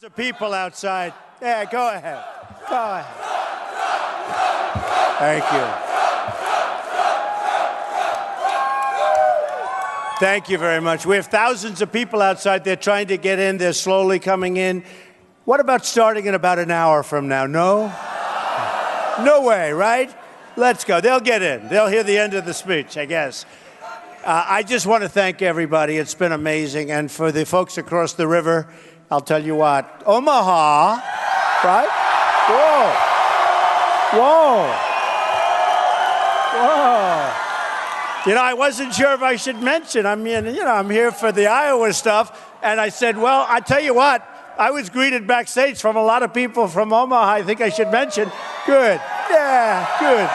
The people outside. Yeah, go ahead. Go ahead. Thank you. Thank you very much. We have thousands of people outside. They're trying to get in. They're slowly coming in. What about starting in about an hour from now? No? No way, right? Let's go. They'll get in. They'll hear the end of the speech, I guess. I just want to thank everybody. It's been amazing. And for the folks across the river, I'll tell you what, Omaha, right? Whoa. Whoa. Whoa. You know, I wasn't sure if I should mention. I mean, you know, I'm here for the Iowa stuff. And I said, well, I tell you what, I was greeted backstage from a lot of people from Omaha. I think I should mention. Good. Yeah, good.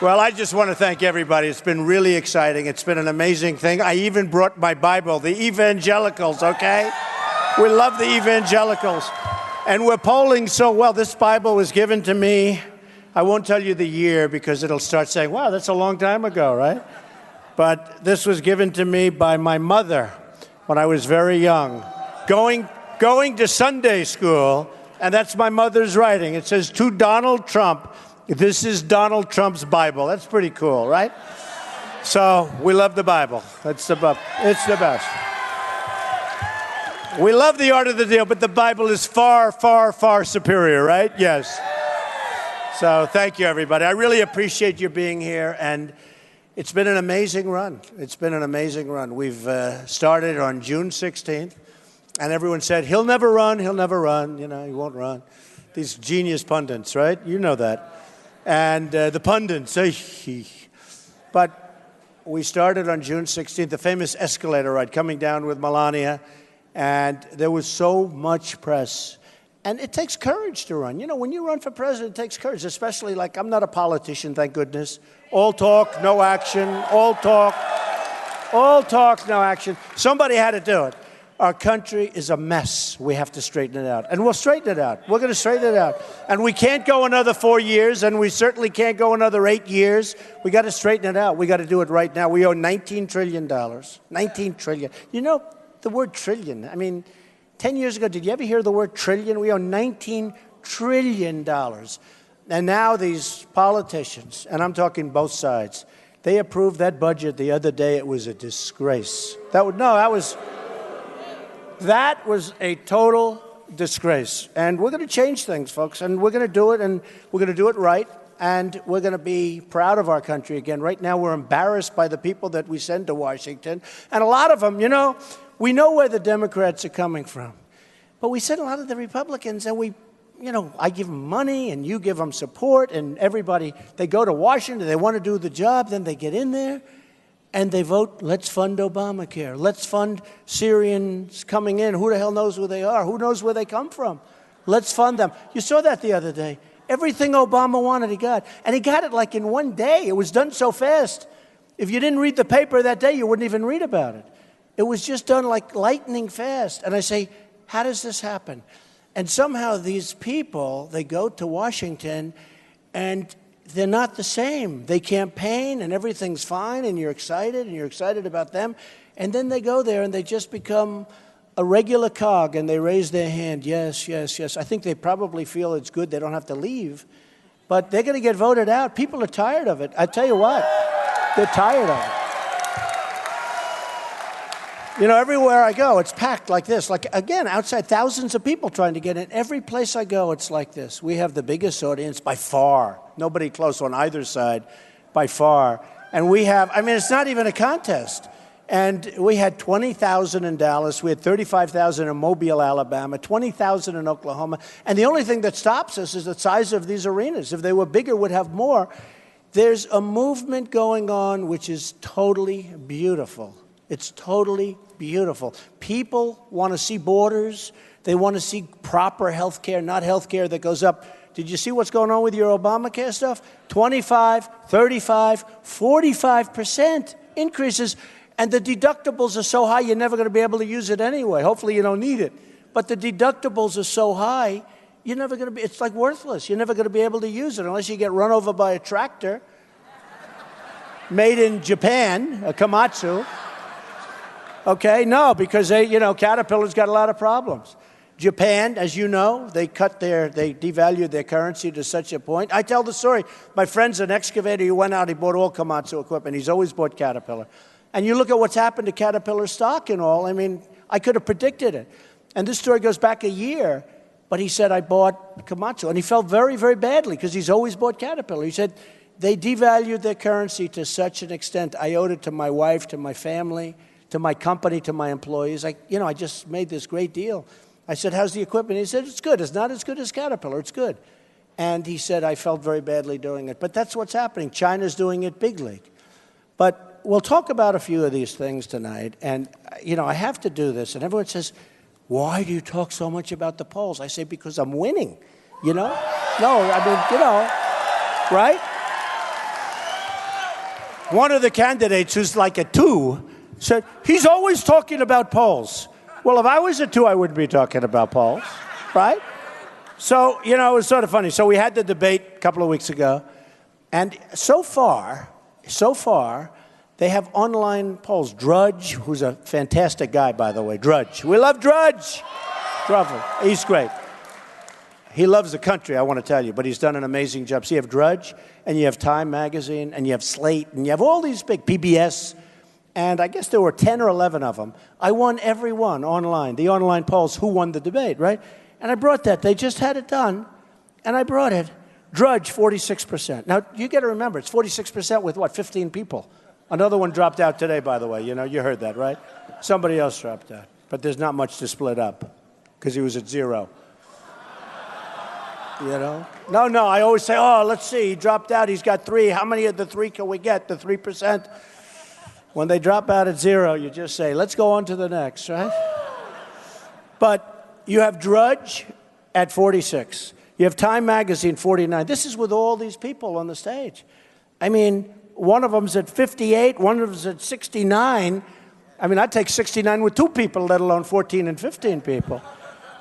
Well, I just want to thank everybody. It's been really exciting. It's been an amazing thing. I even brought my Bible, the evangelicals, okay? We love the evangelicals. And we're polling so well. This Bible was given to me. I won't tell you the year because it'll start saying, wow, that's a long time ago, right? But this was given to me by my mother when I was very young, going to Sunday school, and that's my mother's writing. It says, to Donald Trump, this is Donald Trump's Bible. That's pretty cool, right? So we love the Bible. It's the best. We love the art of the deal, but the Bible is far, far, far superior, right? Yes. So thank you, everybody. I really appreciate you being here, and it's been an amazing run. It's been an amazing run. We've started on June 16th, and everyone said, he'll never run, he'll never run. You know, he won't run. These genius pundits, right? You know that. And the pundits, but we started on June 16th, the famous escalator ride, coming down with Melania, and there was so much press. And it takes courage to run. You know, when you run for president, it takes courage, especially like I'm not a politician, thank goodness. All talk, no action. All talk, no action. Somebody had to do it. Our country is a mess. We have to straighten it out. And we'll straighten it out. We're going to straighten it out. And we can't go another 4 years, and we certainly can't go another 8 years. We got to straighten it out. We got to do it right now. We owe $19 trillion. $19 trillion. You know, the word trillion, I mean, 10 years ago, did you ever hear the word trillion? We owe $19 trillion. And now these politicians, and I'm talking both sides, they approved that budget the other day. It was a disgrace. That was a total disgrace. And we're going to change things, folks. And we're going to do it, and we're going to do it right. And we're going to be proud of our country again. Right now, we're embarrassed by the people that we send to Washington. And a lot of them, you know, we know where the Democrats are coming from. But we send a lot of the Republicans, and I give them money, and you give them support, and everybody, they go to Washington, they want to do the job, then they get in there, and they vote, let's fund Obamacare. Let's fund Syrians coming in. Who the hell knows who they are? Who knows where they come from? Let's fund them. You saw that the other day. Everything Obama wanted, he got. And he got it like in one day. It was done so fast. If you didn't read the paper that day, you wouldn't even read about it. It was just done like lightning fast. And I say, how does this happen? And somehow these people, they go to Washington, and they're not the same. They campaign, and everything's fine, and you're excited about them. And then they go there, and they just become a regular cog, and they raise their hand, yes, yes, yes. I think they probably feel it's good. They don't have to leave. But they're going to get voted out. People are tired of it. I tell you what, they're tired of it. You know, everywhere I go, it's packed like this. Like, again, outside, thousands of people trying to get in. Every place I go, it's like this. We have the biggest audience by far. Nobody close on either side, by far. And we have, I mean, it's not even a contest. And we had 20,000 in Dallas. We had 35,000 in Mobile, Alabama, 20,000 in Oklahoma. And the only thing that stops us is the size of these arenas. If they were bigger, we'd have more. There's a movement going on which is totally beautiful. It's totally beautiful. People want to see borders. They want to see proper health care, not health care that goes up. Did you see what's going on with your Obamacare stuff? 25, 35, 45% increases. And the deductibles are so high, you're never going to be able to use it anyway. Hopefully you don't need it. But the deductibles are so high, you're never going to be, it's like worthless. You're never going to be able to use it unless you get run over by a tractor made in Japan, a Komatsu. Okay, no, because Caterpillar's got a lot of problems. Japan, as you know, they devalued their currency to such a point. I tell the story. My friend's an excavator. He went out, he bought all Komatsu equipment. He's always bought Caterpillar. And you look at what's happened to Caterpillar stock and all. I mean, I could have predicted it. And this story goes back a year, but he said, I bought Komatsu. And he felt very, very badly because he's always bought Caterpillar. He said, they devalued their currency to such an extent. I owed it to my wife, to my family, to my company, to my employees. I just made this great deal. I said, how's the equipment? He said, it's good. It's not as good as Caterpillar. It's good. And he said, I felt very badly doing it. But that's what's happening. China's doing it big league. But we'll talk about a few of these things tonight. And, I have to do this. And everyone says, why do you talk so much about the polls? I say, because I'm winning, No, right? One of the candidates who's like a 2 said, he's always talking about polls. Well, if I was a 2, I wouldn't be talking about polls, right? So, it was sort of funny. So we had the debate a couple of weeks ago. And so far, they have online polls. Drudge, who's a fantastic guy, by the way. Drudge. We love Drudge. He's great. He loves the country, I want to tell you, but he's done an amazing job. So you have Drudge, and you have Time Magazine, and you have Slate, and you have all these big PBS, and I guess there were 10 or 11 of them. I won every one online, the online polls, who won the debate, right? And I brought that. They just had it done, and I brought it. Drudge, 46%. Now, you got to remember, it's 46% with, 15 people? Another one dropped out today, by the way. You heard that, right? Somebody else dropped out. But there's not much to split up, because he was at 0. No, I always say, let's see, he dropped out, he's got 3. How many of the 3 can we get, the 3%? When they drop out at 0, you just say, let's go on to the next, right? But you have Drudge at 46. You have Time Magazine, 49. This is with all these people on the stage. I mean, one of them's at 58, one of them's at 69. I mean, I'd take 69 with 2 people, let alone 14 and 15 people.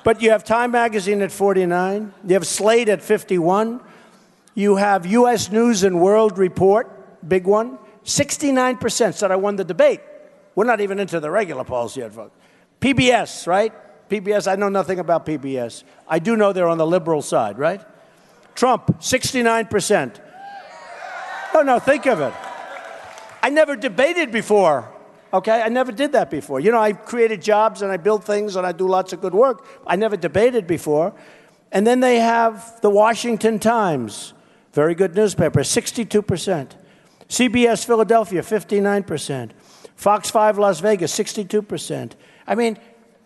But you have Time Magazine at 49. You have Slate at 51. You have U.S. News and World Report, big one. 69% said I won the debate. We're not even into the regular polls yet, folks. PBS, right? PBS, I know nothing about PBS. I do know they're on the liberal side, right? Trump, 69%. No, think of it. I never debated before. Okay, I never did that before. I created jobs and I build things and I do lots of good work. I never debated before. And then they have the Washington Times, very good newspaper, 62%. CBS Philadelphia, 59%. Fox 5 Las Vegas, 62%. I mean,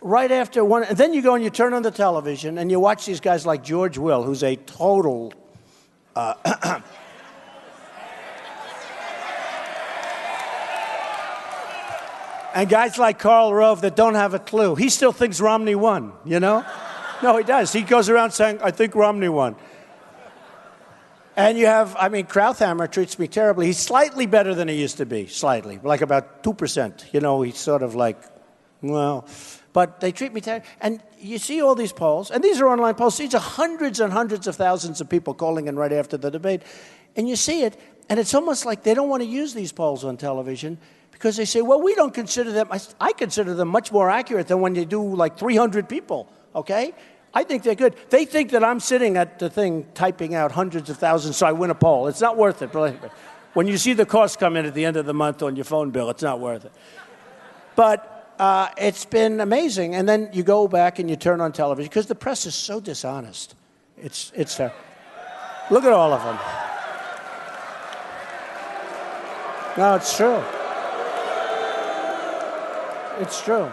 right after one, and then you go and you turn on the television and you watch these guys like George Will, who's a total and guys like Karl Rove that don't have a clue. He still thinks Romney won, No, he does. He goes around saying, I think Romney won. And you have, Krauthammer treats me terribly. He's slightly better than he used to be, slightly, like about 2%. He's sort of like, but they treat me terribly. And you see all these polls, and these are online polls. These are hundreds and hundreds of thousands of people calling in right after the debate. And you see it, and it's almost like they don't want to use these polls on television because they say, well, we don't consider them, I consider them much more accurate than when you do like 300 people, okay? I think they're good. They think that I'm sitting at the thing typing out hundreds of thousands so I win a poll. It's not worth it, believe me. When you see the cost come in at the end of the month on your phone bill, it's not worth it. But it's been amazing. And then you go back and you turn on television because the press is so dishonest. It's look at all of them. No, it's true. It's true.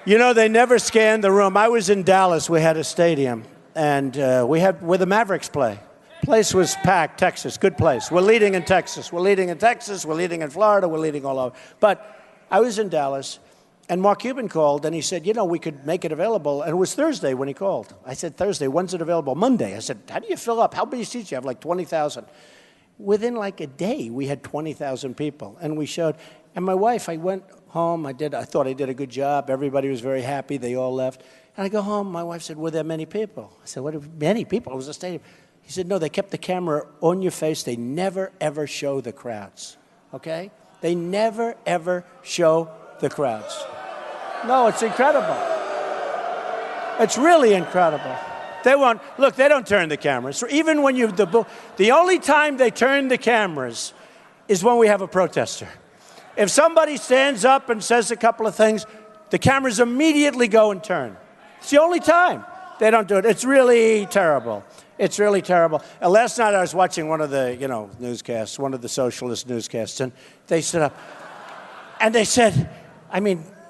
They never scanned the room. I was in Dallas. We had a stadium, and where the Mavericks play. Place was packed, Texas, good place. We're leading in Texas. We're leading in Texas. We're leading in Florida. We're leading all over. But I was in Dallas, and Mark Cuban called, and he said, we could make it available. And it was Thursday when he called. I said, Thursday, when's it available? Monday. I said, how do you fill up? How many seats do you have? Like 20,000. Within like a day, we had 20,000 people, and we showed. And my wife, I went home. I thought I did a good job. Everybody was very happy. They all left. And I go home. My wife said, were there many people? I said, what, many people? It was a stadium. He said, no, they kept the camera on your face. They never, ever show the crowds, okay? They never, ever show the crowds. No, it's incredible. It's really incredible. They won't, look, they don't turn the cameras. Even when the only time they turn the cameras is when we have a protester. If somebody stands up and says a couple of things, the cameras immediately go and turn. It's the only time they don't do it. It's really terrible. It's really terrible. Last night I was watching one of the, newscasts, one of the socialist newscasts, and they stood up and they said,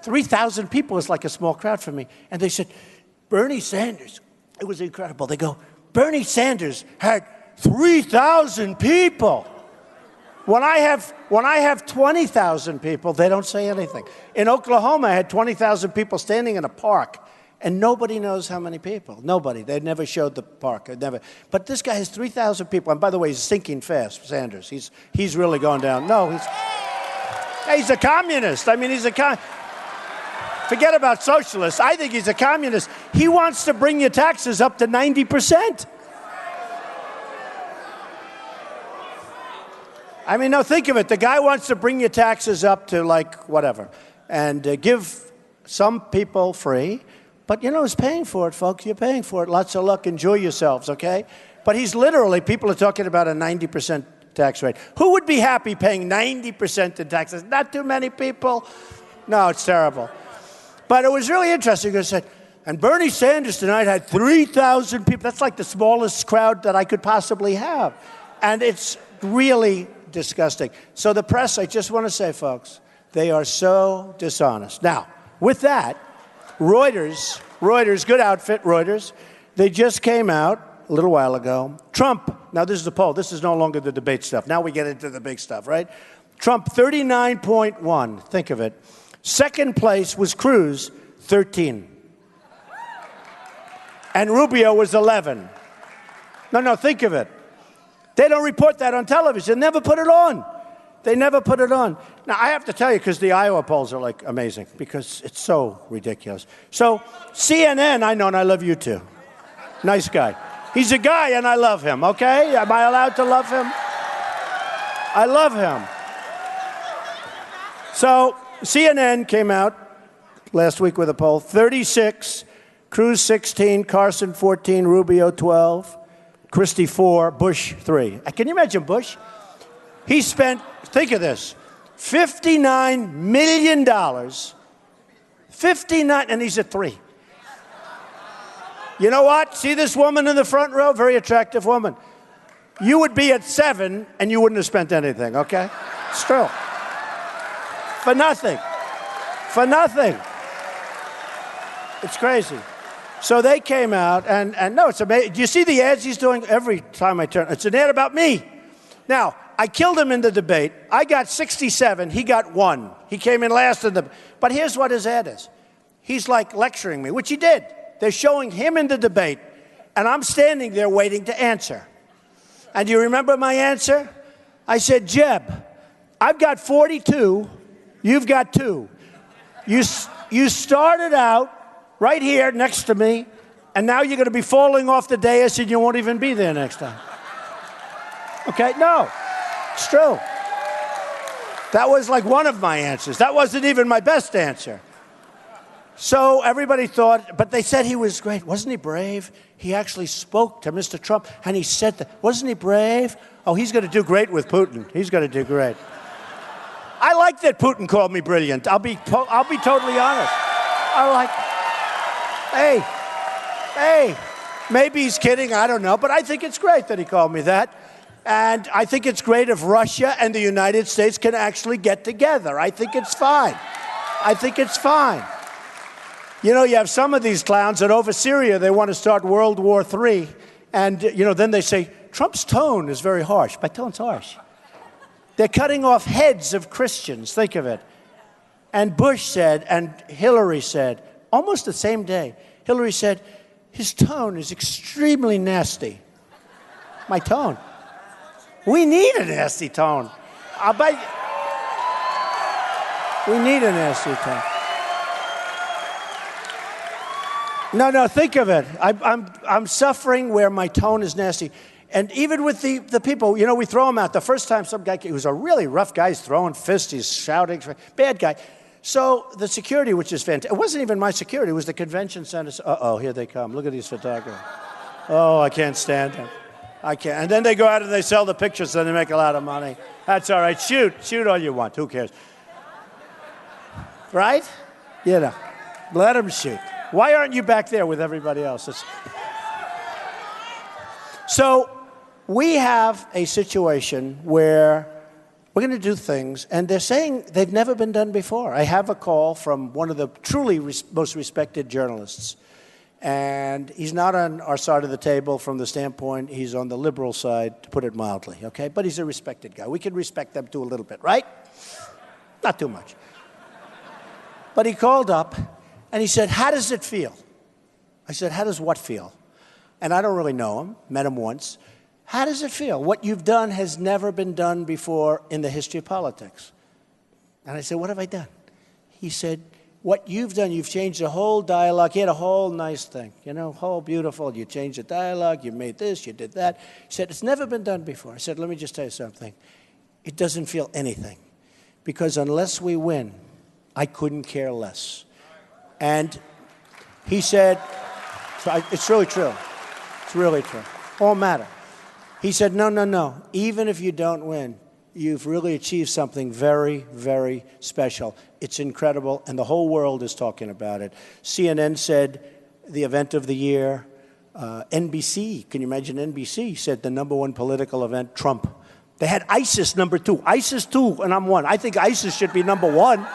3,000 people is like a small crowd for me. And they said, Bernie Sanders, it was incredible. They go, Bernie Sanders had 3,000 people. When I have 20,000 people, they don't say anything. In Oklahoma, I had 20,000 people standing in a park, and nobody knows how many people. Nobody. They never showed the park. Never. But this guy has 3,000 people. And by the way, he's sinking fast, Sanders. He's really going down. No, he's a communist. He's a Forget about socialists. I think he's a communist. He wants to bring your taxes up to 90%. No, think of it. The guy wants to bring your taxes up to, whatever, and give some people free. But, he's paying for it, folks. You're paying for it. Lots of luck. Enjoy yourselves, okay? But he's literally, people are talking about a 90% tax rate. Who would be happy paying 90% in taxes? Not too many people. No, it's terrible. But it was really interesting. I said, and Bernie Sanders tonight had 3,000 people. That's like the smallest crowd that I could possibly have. And it's really disgusting. So the press, I just want to say, folks, they are so dishonest. Now, with that, Reuters, good outfit, Reuters, they just came out a little while ago. Trump, now this is the poll. This is no longer the debate stuff. Now we get into the big stuff, right? Trump, 39.1. Think of it. Second place was Cruz, 13. And Rubio was 11. No, think of it. They don't report that on television. They never put it on. They never put it on. Now, I have to tell you, because the Iowa polls are, amazing, because it's so ridiculous. So, CNN, I know, and I love you too. Nice guy. He's a guy, and I love him, okay? Am I allowed to love him? I love him. So, CNN came out last week with a poll. 36, Cruz 16, Carson 14, Rubio 12, Christie 4, Bush 3. Can you imagine Bush? He spent, think of this, $59 million. 59, and he's at 3. You know what? See this woman in the front row? Very attractive woman. You would be at 7, and you wouldn't have spent anything, okay? It's true. For nothing. For nothing. It's crazy. So they came out, and no, it's amazing. Do you see the ads he's doing every time I turn? It's an ad about me. Now, I killed him in the debate. I got 67. He got 1. He came in last in the... But here's what his ad is. He's lecturing me, which he did. They're showing him in the debate, and I'm standing there waiting to answer. And do you remember my answer? I said, Jeb, I've got 42. You've got 2. You started out right here next to me, and now you're going to be falling off the dais and you won't even be there next time. Okay? No. It's true. That was one of my answers. That wasn't even my best answer. So everybody thought, but they said he was great. Wasn't he brave? He actually spoke to Mr. Trump, and he said that. Wasn't he brave? Oh, he's going to do great with Putin. He's going to do great. I like that Putin called me brilliant. I'll be totally honest. I like it. Hey, maybe he's kidding, I don't know, but I think it's great that he called me that. And I think it's great if Russia and the United States can actually get together. I think it's fine. I think it's fine. You have some of these clowns that over Syria, they want to start World War III. And, then they say, Trump's tone is very harsh. My tone's harsh. They're cutting off heads of Christians. Think of it. And Bush said, and Hillary said, almost the same day, Hillary said, his tone is extremely nasty. My tone. We need a nasty tone. I'll bet we need a nasty tone. No, think of it. I'm suffering where my tone is nasty. And even with the people, we throw them out. The first time some guy, he was a really rough guy, he's throwing fists, he's shouting, bad guy. So the security, which is fantastic, it wasn't even my security, it was the convention center. Uh-oh, here they come. Look at these photographers. Oh, I can't stand them. I can't. And then they go out and they sell the pictures and they make a lot of money. That's all right. Shoot all you want. Who cares? Right? You know, let them shoot. Why aren't you back there with everybody else? So we have a situation where we're going to do things, and they're saying they've never been done before. I have a call from one of the truly most respected journalists, and he's not on our side of the table from the standpoint he's on the liberal side, to put it mildly, okay? But he's a respected guy. We can respect them too a little bit, right? Not too much. But he called up, and he said, how does it feel? I said, how does what feel? And I don't really know him, met him once. How does it feel? What you've done has never been done before in the history of politics. And I said, what have I done? He said, what you've done, you've changed the whole dialogue. He had a whole nice thing, you know, whole beautiful. You changed the dialogue, you made this, you did that. He said, it's never been done before. I said, let me just tell you something. It doesn't feel anything. Because unless we win, I couldn't care less. And he said, it's really true. It's really true. All matter. He said, no. Even if you don't win, you've really achieved something very, very special. It's incredible, and the whole world is talking about it. CNN said the event of the year. NBC, can you imagine NBC, said the #1 political event, Trump. They had ISIS #2. ISIS 2, and I'm 1. I think ISIS should be #1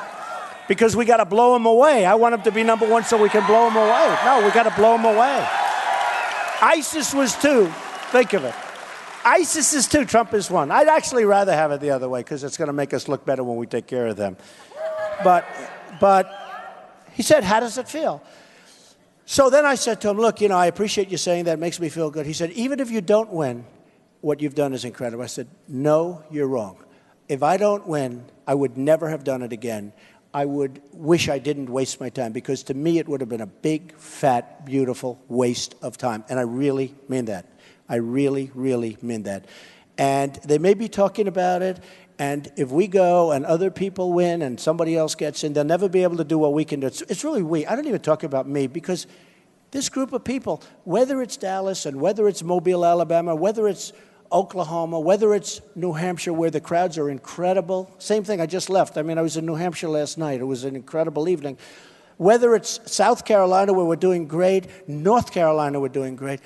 because we got to blow him away. I want him to be #1 so we can blow him away. No, we got to blow him away. ISIS was 2. Think of it. ISIS is 2, Trump is 1. I'd actually rather have it the other way because it's going to make us look better when we take care of them. But he said, how does it feel? So then I said to him, look, you know, I appreciate you saying that. It makes me feel good. He said, even if you don't win, what you've done is incredible. I said, no, you're wrong. If I don't win, I would never have done it again. I would wish I didn't waste my time because to me it would have been a big, fat, beautiful waste of time. And I really mean that. I really, really mean that. And they may be talking about it, and if we go and other people win and somebody else gets in, they'll never be able to do what we can do. It's really we. I don't even talk about me because this group of people, whether it's Dallas and whether it's Mobile, Alabama, whether it's Oklahoma, whether it's New Hampshire where the crowds are incredible. Same thing, I just left. I mean, I was in New Hampshire last night. It was an incredible evening. Whether it's South Carolina where we're doing great, North Carolina we're doing great.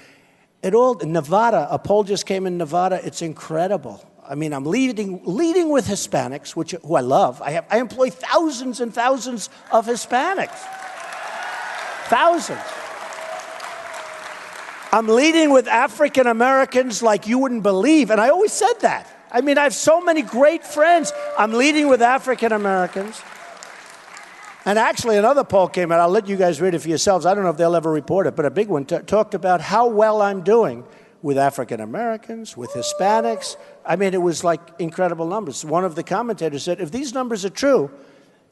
Nevada, a poll just came in Nevada. It's incredible. I mean, I'm leading with Hispanics, who I love. I employ thousands and thousands of Hispanics. Thousands. I'm leading with African Americans like you wouldn't believe, and I always said that. I mean, I have so many great friends. I'm leading with African Americans. And actually, another poll came out. I'll let you guys read it for yourselves. I don't know if they'll ever report it, but a big one talked about how well I'm doing with African Americans, with Hispanics. I mean, it was like incredible numbers. One of the commentators said, if these numbers are true,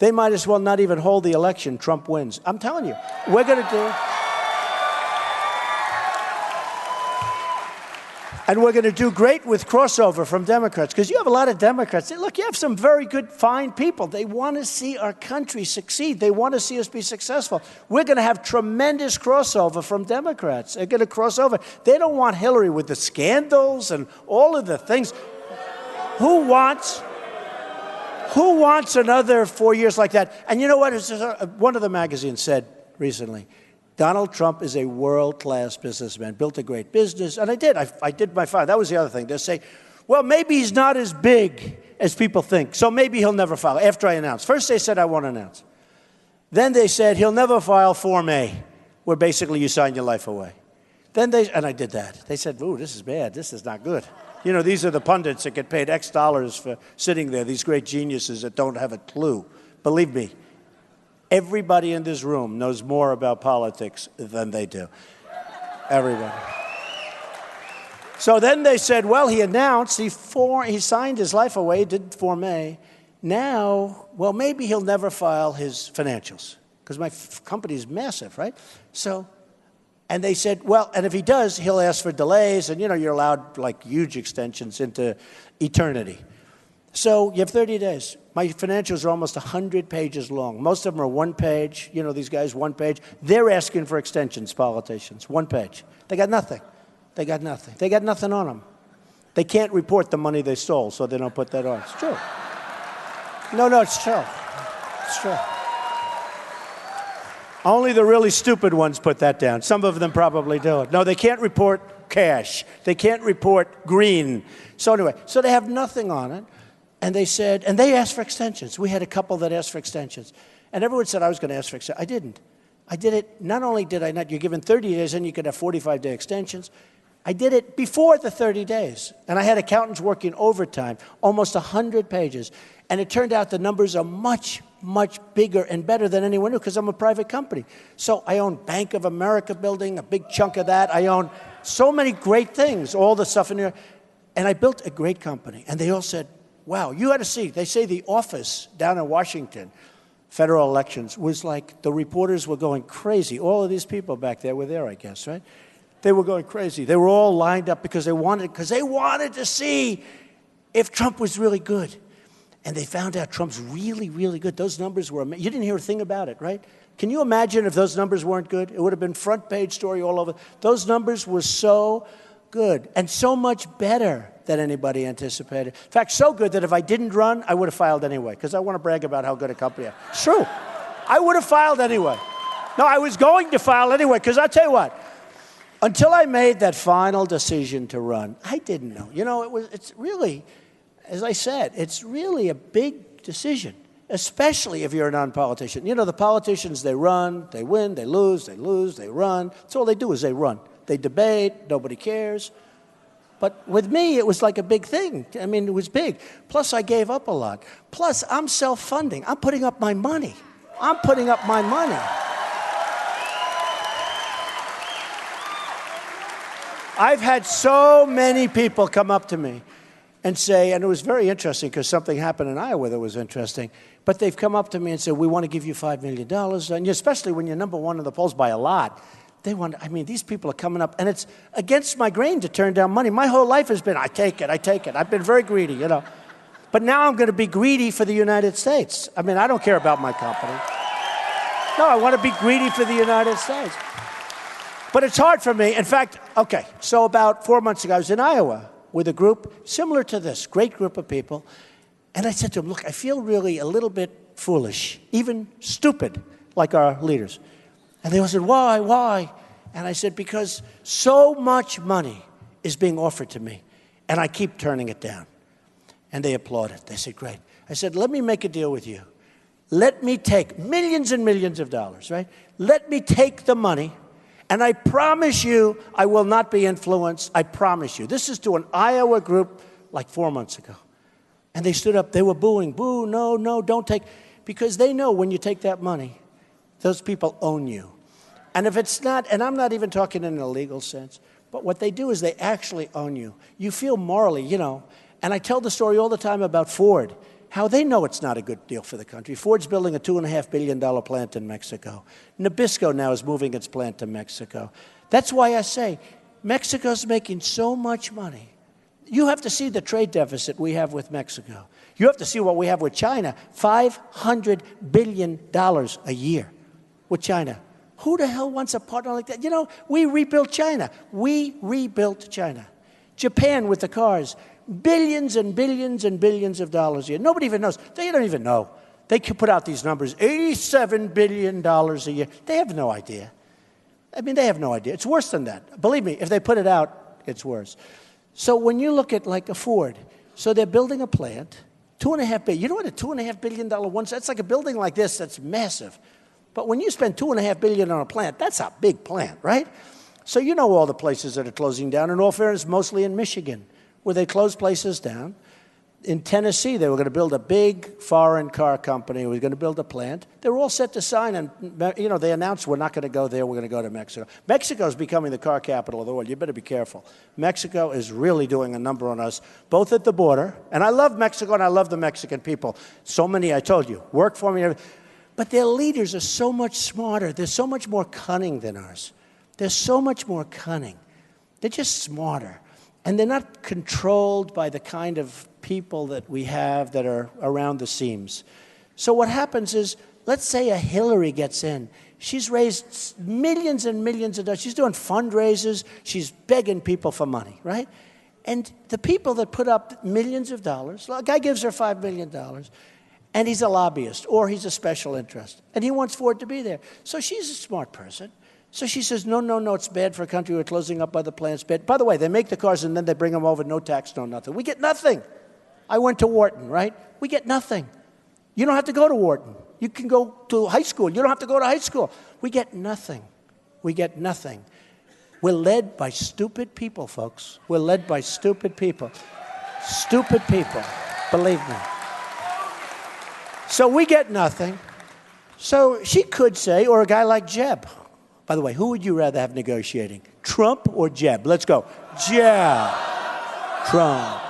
they might as well not even hold the election. Trump wins. I'm telling you, we're going to do... And we're going to do great with crossover from Democrats, because you have a lot of Democrats. Look, you have some very good, fine people. They want to see our country succeed. They want to see us be successful. We're going to have tremendous crossover from Democrats. They're going to cross over. They don't want Hillary with the scandals and all of the things. Who wants another 4 years like that? And you know what? One of the magazines said recently, Donald Trump is a world-class businessman, built a great business, and I did. I did my file. That was the other thing. They say, well, maybe he's not as big as people think, so maybe he'll never file, after I announce. First they said I won't announce. Then they said he'll never file Form A, where basically you sign your life away. And I did that. They said, ooh, this is bad. This is not good. You know, these are the pundits that get paid X dollars for sitting there, these great geniuses that don't have a clue. Believe me. Everybody in this room knows more about politics than they do. Everybody. So then they said, well, he announced, he signed his life away, did Form A. Now, well, maybe he'll never file his financials, because my company is massive, right? So, and they said, well, and if he does, he'll ask for delays, and, you know, you're allowed, like, huge extensions into eternity. So you have 30 days. My financials are almost 100 pages long. Most of them are one page. You know, these guys, one page. They're asking for extensions, politicians. One page. They got nothing. They got nothing. They got nothing on them. They can't report the money they stole, so they don't put that on. It's true. No, it's true. It's true. Only the really stupid ones put that down. Some of them probably do it. No, they can't report cash. They can't report green. So anyway, so they have nothing on it. And they said, and they asked for extensions. We had a couple that asked for extensions. And everyone said I was going to ask for extensions. I didn't. I did it, not only did I not, you're given 30 days, and you could have 45-day extensions. I did it before the 30 days. And I had accountants working overtime, almost 100 pages. And it turned out the numbers are much, much bigger and better than anyone knew because I'm a private company. So I own Bank of America building, a big chunk of that. I own so many great things, all the stuff in there. And I built a great company. And they all said, wow, you had to see. They say the office down in Washington, federal elections, was like the reporters were going crazy. All of these people back there were there, I guess, right? They were going crazy. They were all lined up because they wanted to see if Trump was really good. And they found out Trump's really, really good. Those numbers were amazing. You didn't hear a thing about it, right? Can you imagine if those numbers weren't good? It would have been front page story all over. Those numbers were so good and so much better than anybody anticipated. In fact, so good that if I didn't run, I would have filed anyway because I want to brag about how good a company I am. It's true. I would have filed anyway. No, I was going to file anyway because I'll tell you what, until I made that final decision to run, I didn't know. You know, it's really, as I said, it's really a big decision, especially if you're a non-politician. You know, the politicians, they run, they win, they lose, they run. That's all they do is they run. They debate, nobody cares. But with me, it was like a big thing. I mean, it was big. Plus, I gave up a lot. Plus, I'm self-funding. I'm putting up my money. I'm putting up my money. I've had so many people come up to me and say, and it was very interesting because something happened in Iowa that was interesting, but they've come up to me and said, we want to give you $5 million, and especially when you're number one in the polls by a lot. They want, I mean, these people are coming up, and it's against my grain to turn down money. My whole life has been, I take it. I've been very greedy, you know. But now I'm going to be greedy for the United States. I mean, I don't care about my company. No, I want to be greedy for the United States. But it's hard for me. In fact, okay, so about 4 months ago, I was in Iowa with a group similar to this, great group of people. And I said to them, look, I feel really a little bit foolish, even stupid, like our leaders. And they all said, why? And I said, because so much money is being offered to me, and I keep turning it down. And they applauded. They said, great. I said, let me make a deal with you. Let me take millions and millions of dollars, right? Let me take the money, and I promise you I will not be influenced. I promise you. This is to an Iowa group like 4 months ago. And they stood up. They were booing. Boo, no, don't take. Because they know when you take that money, those people own you. And if it's not, and I'm not even talking in a legal sense, but what they do is they actually own you. You feel morally, you know. And I tell the story all the time about Ford, how they know it's not a good deal for the country. Ford's building a $2.5 billion plant in Mexico. Nabisco now is moving its plant to Mexico. That's why I say Mexico's making so much money. You have to see the trade deficit we have with Mexico. You have to see what we have with China, $500 billion a year with China. Who the hell wants a partner like that? You know, we rebuilt China. We rebuilt China. Japan with the cars, billions and billions and billions of dollars a year. Nobody even knows. They don't even know. They could put out these numbers, $87 billion a year. They have no idea. I mean, they have no idea. It's worse than that. Believe me, if they put it out, it's worse. So when you look at like a Ford, so they're building a plant, $2.5 billion. You know what a $2.5 billion one? That's like a building like this. That's massive. But when you spend $2.5 billion on a plant, that's a big plant, right? So you know all the places that are closing down. In all fairness, mostly in Michigan, where they close places down. In Tennessee, they were going to build a big foreign car company. We were going to build a plant. They were all set to sign, and you know they announced we're not going to go there. We're going to go to Mexico. Mexico is becoming the car capital of the world. You better be careful. Mexico is really doing a number on us, both at the border. And I love Mexico, and I love the Mexican people. So many, I told you, work for me. But their leaders are so much smarter. They're so much more cunning than ours. They're so much more cunning. They're just smarter. And they're not controlled by the kind of people that we have that are around the seams. So what happens is, let's say a Hillary gets in. She's raised millions and millions of dollars. She's doing fundraisers. She's begging people for money, right? And the people that put up millions of dollars, a guy gives her $5 million, and he's a lobbyist or he's a special interest, and he wants Ford to be there. So she's a smart person. So she says, no, no, no, it's bad for a country. We're closing up other plants. Bad. By the way, they make the cars and then they bring them over, no tax, no nothing. We get nothing. I went to Wharton, right? We get nothing. You don't have to go to Wharton. You can go to high school. You don't have to go to high school. We get nothing. We get nothing. We're led by stupid people, folks. We're led by stupid people. Stupid people, believe me. So we get nothing. So she could say, or a guy like Jeb. By the way, who would you rather have negotiating? Trump or Jeb? Let's go. Jeb. Trump.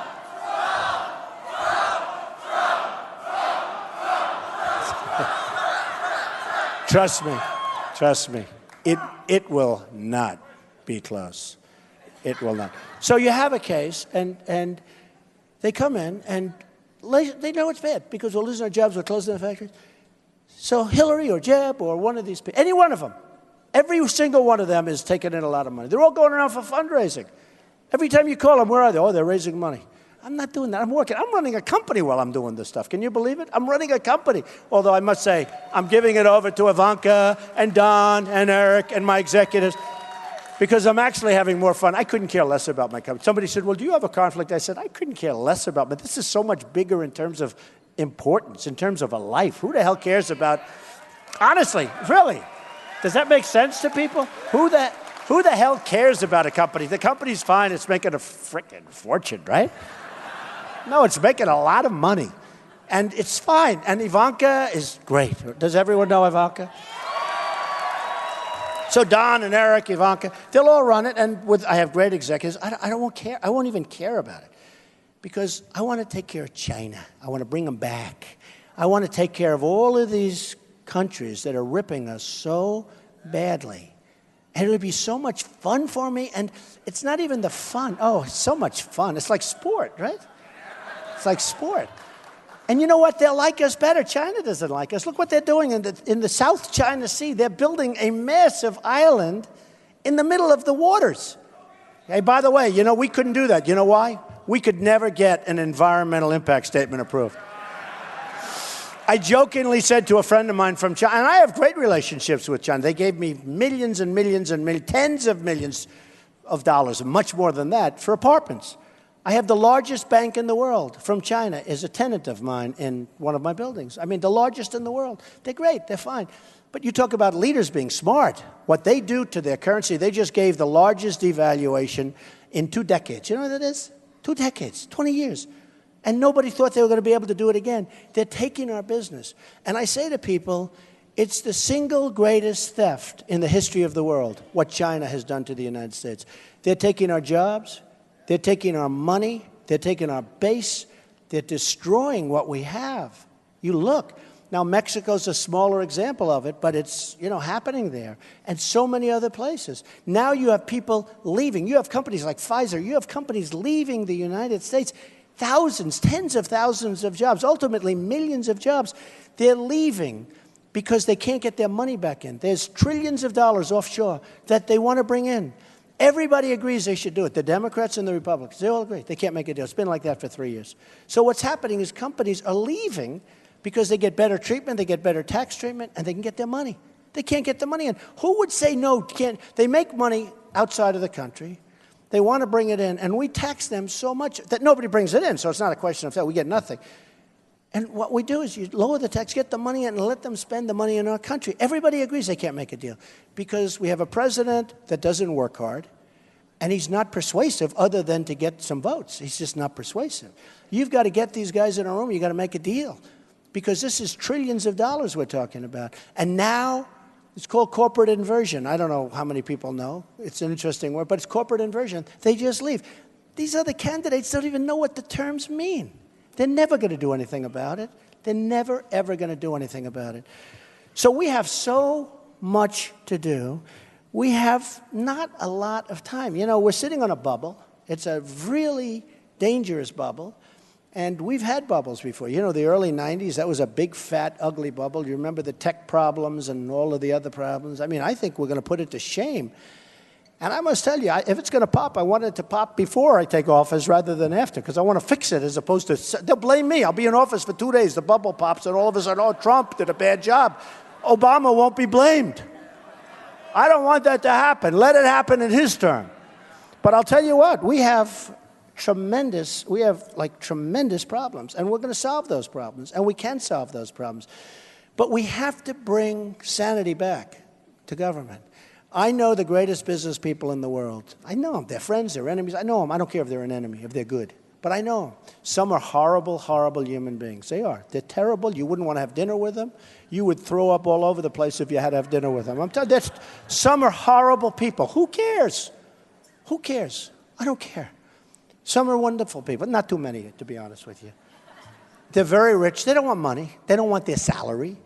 Trust me. Trust me. It will not be close. It will not. So you have a case, and they come in, and they know it's bad because we're losing our jobs, we're closing the factories. So Hillary or Jeb or one of these people, any one of them, every single one of them is taking in a lot of money. They're all going around for fundraising. Every time you call them, where are they? Oh, they're raising money. I'm not doing that. I'm working. I'm running a company while I'm doing this stuff. Can you believe it? I'm running a company. Although I must say, I'm giving it over to Ivanka and Don and Eric and my executives because I'm actually having more fun. I couldn't care less about my company. Somebody said, well, do you have a conflict? I said, I couldn't care less about it. But this is so much bigger in terms of importance, in terms of a life. Who the hell cares about, honestly, really? Does that make sense to people? Who the hell cares about a company? The company's fine. It's making a frickin' fortune, right? No, it's making a lot of money. And it's fine. And Ivanka is great. Does everyone know Ivanka? So Don and Eric, Ivanka, they'll all run it. And I have great executives. I don't care. I won't even care about it. Because I want to take care of China. I want to bring them back. I want to take care of all of these countries that are ripping us so badly. And it would be so much fun for me. And it's not even the fun. Oh, it's so much fun. It's like sport, right? It's like sport. And you know what? They'll like us better. China doesn't like us. Look what they're doing in the South China Sea. They're building a massive island in the middle of the waters. Hey, by the way, you know, we couldn't do that. You know why? We could never get an environmental impact statement approved. I jokingly said to a friend of mine from China, and I have great relationships with China. They gave me millions and millions and millions, tens of millions of dollars, and much more than that, for apartments. I have the largest bank in the world from China is a tenant of mine in one of my buildings. I mean, the largest in the world. They're great. They're fine. But you talk about leaders being smart. What they do to their currency, they just gave the largest devaluation in 2 decades. You know what that is? 2 decades, 20 years. And nobody thought they were going to be able to do it again. They're taking our business. And I say to people, it's the single greatest theft in the history of the world, what China has done to the United States. They're taking our jobs. They're taking our money. They're taking our base. They're destroying what we have. You look. Now, Mexico's a smaller example of it, but it's, you know, happening there. And so many other places. Now you have people leaving. You have companies like Pfizer. You have companies leaving the United States. Thousands, tens of thousands of jobs, ultimately millions of jobs. They're leaving because they can't get their money back in. There's trillions of dollars offshore that they want to bring in. Everybody agrees they should do it. The Democrats and the Republicans, they all agree. They can't make a deal. It's been like that for 3 years. So what's happening is companies are leaving because they get better treatment, they get better tax treatment, and they can get their money. They can't get the money in. Who would say no? Can't? They make money outside of the country. They want to bring it in, and we tax them so much that nobody brings it in, so it's not a question of that. We get nothing. And what we do is you lower the tax, get the money in, and let them spend the money in our country. Everybody agrees they can't make a deal because we have a president that doesn't work hard, and he's not persuasive other than to get some votes. He's just not persuasive. You've got to get these guys in a room. You've got to make a deal because this is trillions of dollars we're talking about. And now it's called corporate inversion. I don't know how many people know. It's an interesting word, but it's corporate inversion. They just leave. These other candidates don't even know what the terms mean. They're never going to do anything about it. They're never, ever going to do anything about it. So we have so much to do. We have not a lot of time. You know, we're sitting on a bubble. It's a really dangerous bubble. And we've had bubbles before. You know, the early 90s, that was a big, fat, ugly bubble. You remember the tech problems and all of the other problems? I mean, I think we're going to put it to shame. And I must tell you, if it's going to pop, I want it to pop before I take office rather than after, because I want to fix it as opposed to, they'll blame me. I'll be in office for 2 days, the bubble pops, and all of a sudden, oh, Trump did a bad job. Obama won't be blamed. I don't want that to happen. Let it happen in his term. But I'll tell you what, we have tremendous problems, and we're going to solve those problems, and we can solve those problems. But we have to bring sanity back to government. I know the greatest business people in the world. I know them. They're friends, they're enemies. I know them. I don't care if they're an enemy, if they're good. But I know them. Some are horrible, horrible human beings. They are. They're terrible. You wouldn't want to have dinner with them. You would throw up all over the place if you had to have dinner with them. I'm telling you, some are horrible people. Who cares? Who cares? I don't care. Some are wonderful people. Not too many, to be honest with you. They're very rich. They don't want money. They don't want their salary.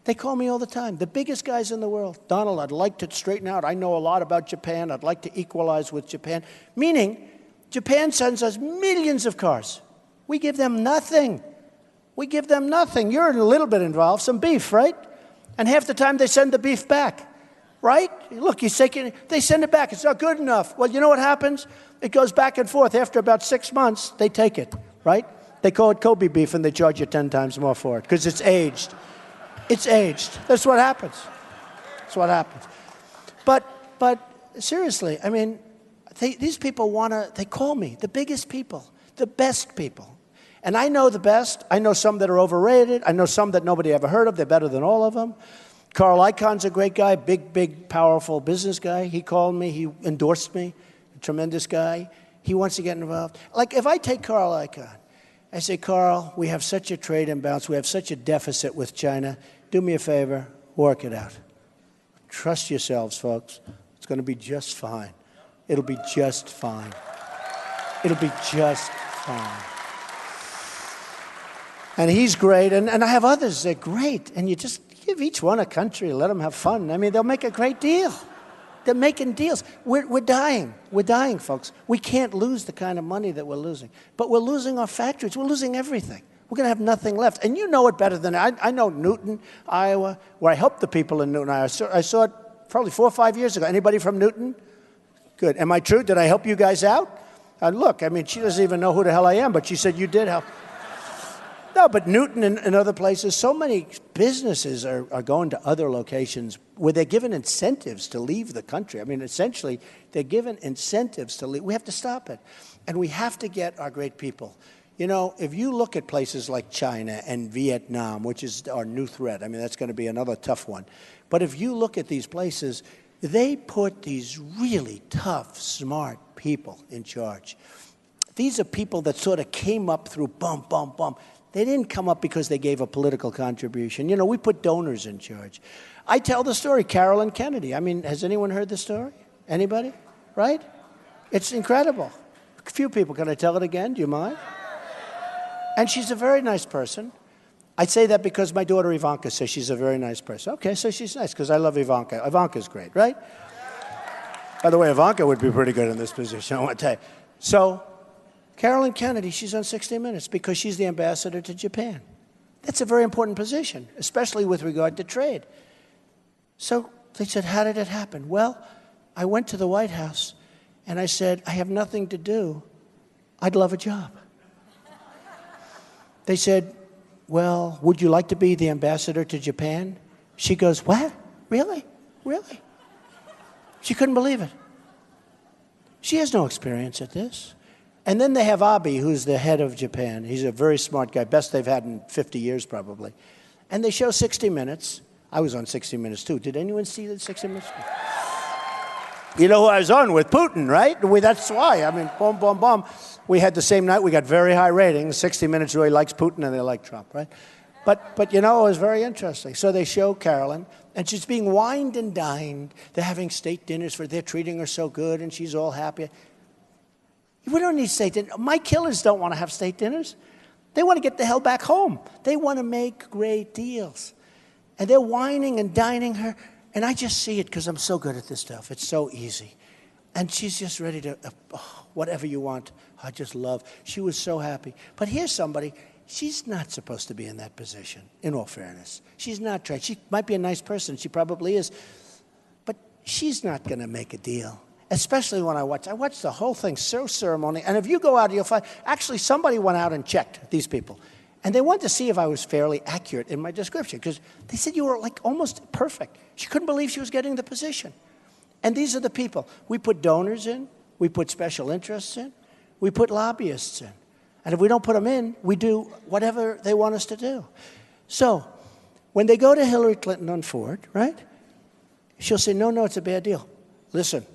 They call me all the time. The biggest guys in the world. Donald, I'd like to straighten out. I know a lot about Japan. I'd like to equalize with Japan. Meaning, Japan sends us millions of cars. We give them nothing. We give them nothing. You're a little bit involved. Some beef, right? And half the time they send the beef back. Right? Look, they send it back. It's not good enough. Well, you know what happens? It goes back and forth. After about 6 months, they take it, right? They call it Kobe beef, and they charge you 10 times more for it because it's aged. It's aged. That's what happens. That's what happens. But seriously, I mean, these people they call me the biggest people, the best people. And I know the best. I know some that are overrated. I know some that nobody ever heard of. They're better than all of them. Carl Icahn's a great guy, big, powerful business guy. He called me. He endorsed me. A tremendous guy. He wants to get involved. Like, if I take Carl Icahn, I say, Carl, we have such a trade imbalance. We have such a deficit with China. Do me a favor. Work it out. Trust yourselves, folks. It's going to be just fine. It'll be just fine. It'll be just fine. And he's great. And I have others. They're great. And you just give each one a country, let them have fun. I mean, they'll make a great deal. They're making deals. We're dying. We're dying, folks. We can't lose the kind of money that we're losing. But we're losing our factories. We're losing everything. We're going to have nothing left. And you know it better than I know Newton, Iowa, where I helped the people in Newton, Iowa. I saw it probably 4 or 5 years ago. Anybody from Newton? Good. Am I true? Did I help you guys out? Look, I mean, she doesn't even know who the hell I am, but she said you did help. No, but Newton and other places, so many businesses are going to other locations where they're given incentives to leave the country. I mean, essentially, they're given incentives to leave. We have to stop it. And we have to get our great people. You know, if you look at places like China and Vietnam, which is our new threat, I mean, that's going to be another tough one. But if you look at these places, they put these really tough, smart people in charge. These are people that sort of came up through bump. They didn't come up because they gave a political contribution. You know, we put donors in charge. I tell the story, Carolyn Kennedy. I mean, has anyone heard the story? Anybody? Right? It's incredible. A few people. Can I tell it again? Do you mind? And she's a very nice person. I say that because my daughter Ivanka says she's a very nice person. Okay, so she's nice because I love Ivanka. Ivanka's great, right? By the way, Ivanka would be pretty good in this position, I want to tell you. So, Carolyn Kennedy, she's on 60 Minutes because she's the ambassador to Japan. That's a very important position, especially with regard to trade. So they said, how did it happen? Well, I went to the White House and I said, I have nothing to do. I'd love a job. They said, well, would you like to be the ambassador to Japan? She goes, what? Really? Really? She couldn't believe it. She has no experience at this. And then they have Abe, who's the head of Japan. He's a very smart guy, best they've had in 50 years probably. And they show 60 Minutes. I was on 60 Minutes too. Did anyone see the 60 Minutes? You know who I was on with? Putin, right? That's why. I mean, boom, boom, boom. We had the same night. We got very high ratings. 60 Minutes really likes Putin and they like Trump, right? But you know, it was very interesting. So they show Carolyn, and she's being wined and dined. They're having state dinners they're treating her so good, and she's all happy. We don't need state dinners. My killers don't want to have state dinners. They want to get the hell back home. They want to make great deals. And they're wining and dining her. And I just see it because I'm so good at this stuff. It's so easy. And she's just ready to, whatever you want, I just love. She was so happy. But here's somebody, she's not supposed to be in that position, in all fairness. She's not trying. She might be a nice person. She probably is. But she's not going to make a deal, especially when I watched the whole thing so ceremonial. And if you go out, you'll find, actually, somebody went out and checked these people. And they wanted to see if I was fairly accurate in my description, because they said you were like almost perfect. She couldn't believe she was getting the position. And these are the people. We put donors in. We put special interests in. We put lobbyists in. And if we don't put them in, we do whatever they want us to do. So when they go to Hillary Clinton on Ford, right, she'll say, no, it's a bad deal. Listen,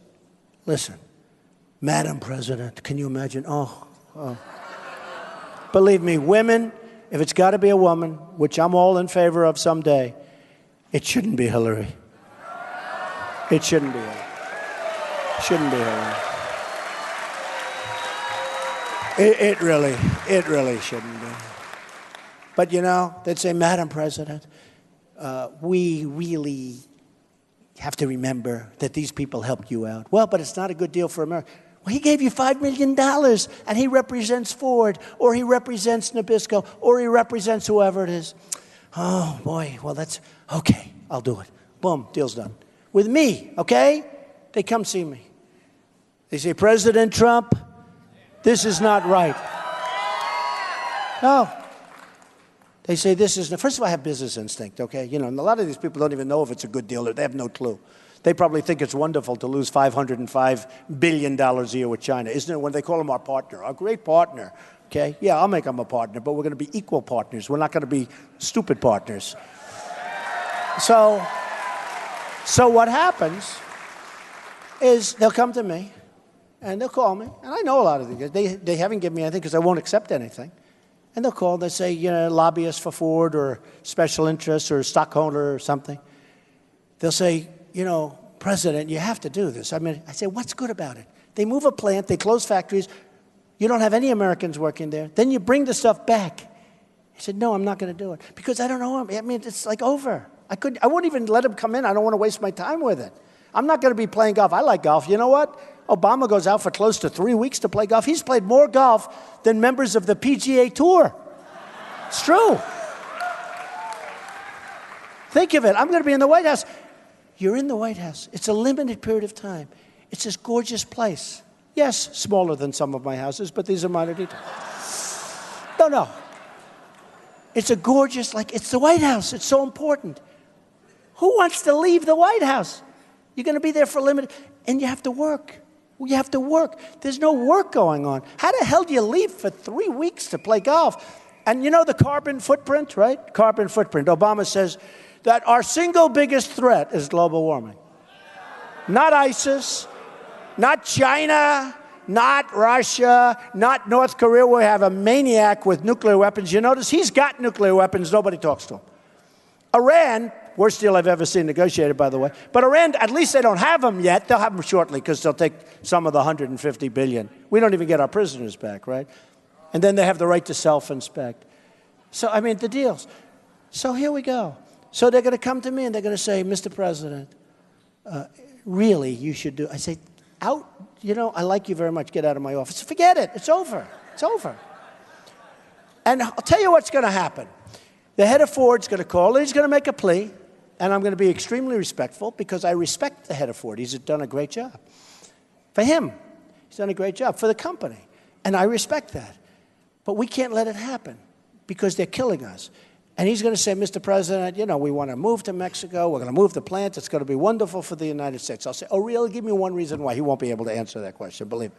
Madam President, can you imagine? Oh. Believe me, women, if it's got to be a woman, which I'm all in favor of someday, it shouldn't be Hillary. It shouldn't be Hillary. Shouldn't be Hillary. It really shouldn't be. But, you know, they'd say, Madam President, we really have to remember that these people helped you out. Well, but it's not a good deal for America. Well, he gave you $5 million, and he represents Ford, or he represents Nabisco, or he represents whoever it is. Oh, boy, well, that's, okay, I'll do it. Boom, deal's done. With me, okay? They come see me. They say, President Trump, this is not right. No. They say this is, first of all, I have business instinct, okay? You know, and a lot of these people don't even know if it's a good deal. They have no clue. They probably think it's wonderful to lose $505 billion a year with China. Isn't it when they call him our partner, our great partner, okay? Yeah, I'll make him a partner, but we're going to be equal partners. We're not going to be stupid partners. So what happens is they'll come to me, and they'll call me, and I know a lot of these guys. They haven't given me anything because I won't accept anything. And they'll call, they say, you know, lobbyist for Ford or special interests or stockholder or something. They'll say, you know, President, you have to do this. I mean, I say, what's good about it? They move a plant, they close factories, you don't have any Americans working there, then you bring the stuff back. I said, no, I'm not going to do it because I don't know him. I mean, it's like over. I wouldn't even let him come in. I don't want to waste my time with it. I'm not going to be playing golf. I like golf. You know what? Obama goes out for close to 3 weeks to play golf. He's played more golf than members of the PGA Tour. It's true. Think of it. I'm going to be in the White House. You're in the White House. It's a limited period of time. It's this gorgeous place. Yes, smaller than some of my houses, but these are minor details. No. It's a gorgeous, it's the White House. It's so important. Who wants to leave the White House? You're going to be there for a limited, and you have to work. You have to work. There's no work going on. How the hell do you leave for 3 weeks to play golf? And you know the carbon footprint, right? Carbon footprint. Obama says that our single biggest threat is global warming. Not ISIS, not China, not Russia, not North Korea, where we have a maniac with nuclear weapons. You notice he's got nuclear weapons. Nobody talks to him. Iran, worst deal I've ever seen negotiated, by the way. But Iran, at least they don't have them yet. They'll have them shortly because they'll take some of the $150 billion. We don't even get our prisoners back, right? And then they have the right to self-inspect. So, I mean, the deals. So here we go. So they're going to come to me and they're going to say, Mr. President, really, you should do. I say, out, you know, I like you very much. Get out of my office. Forget it. It's over. It's over. And I'll tell you what's going to happen. The head of Ford's going to call, and he's going to make a plea, and I'm going to be extremely respectful because I respect the head of Ford. He's done a great job. For him, he's done a great job. For the company, and I respect that. But we can't let it happen because they're killing us. And he's going to say, Mr. President, you know, we want to move to Mexico. We're going to move the plant. It's going to be wonderful for the United States. I'll say, oh, really? Give me one reason why. He won't be able to answer that question, believe me.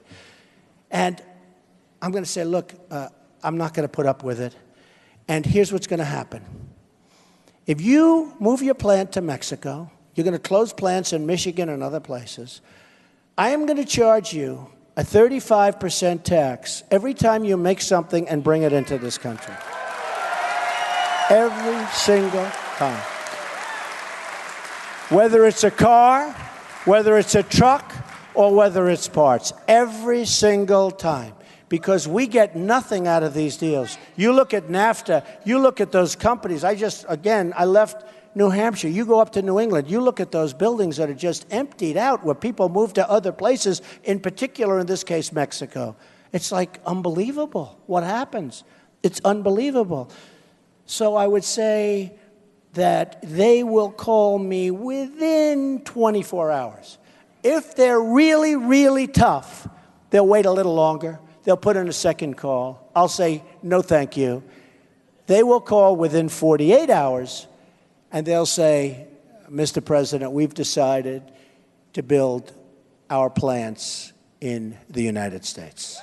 And I'm going to say, look, I'm not going to put up with it. And here's what's going to happen. If you move your plant to Mexico, you're going to close plants in Michigan and other places. I am going to charge you a 35% tax every time you make something and bring it into this country. Every single time. Whether it's a car, whether it's a truck, or whether it's parts. Every single time. Because we get nothing out of these deals. You look at NAFTA, you look at those companies. I left New Hampshire, you go up to New England, you look at those buildings that are just emptied out where people move to other places, in particular, in this case, Mexico. It's like unbelievable what happens. It's unbelievable. So I would say that they will call me within 24 hours. If they're really, really tough, they'll wait a little longer. They'll put in a second call. I'll say, no, thank you. They will call within 48 hours, and they'll say, Mr. President, we've decided to build our plants in the United States.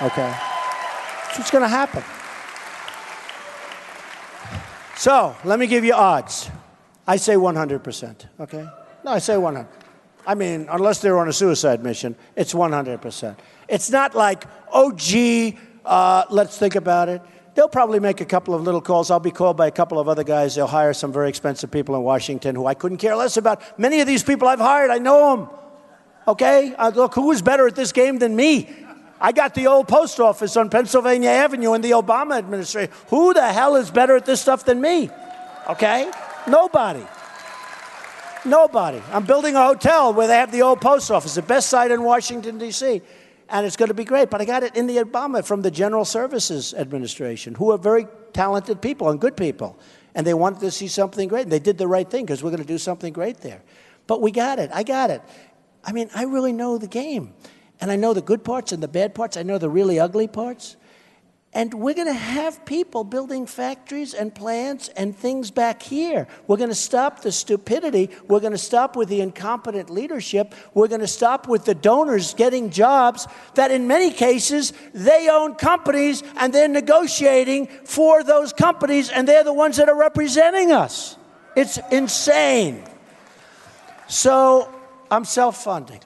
Okay? That's what's going to happen. So, let me give you odds. I say 100%, okay? No, I say 100. I mean, unless they're on a suicide mission, it's 100%. It's not like, oh, gee, let's think about it. They'll probably make a couple of little calls. I'll be called by a couple of other guys. They'll hire some very expensive people in Washington who I couldn't care less about. Many of these people I've hired, I know them, okay? Look, who is better at this game than me? I got the old post office on Pennsylvania Avenue in the Obama administration. Who the hell is better at this stuff than me? Okay? Nobody. Nobody. I'm building a hotel where they have the old post office, the best site in Washington, D.C., and it's going to be great. But I got it in the Obama from the General Services Administration, who are very talented people and good people. And they wanted to see something great. And they did the right thing because we're going to do something great there. But we got it. I got it. I mean, I really know the game. And I know the good parts and the bad parts. I know the really ugly parts. And we're going to have people building factories and plants and things back here. We're going to stop the stupidity. We're going to stop with the incompetent leadership. We're going to stop with the donors getting jobs that in many cases, they own companies and they're negotiating for those companies and they're the ones that are representing us. It's insane. So I'm self-funding.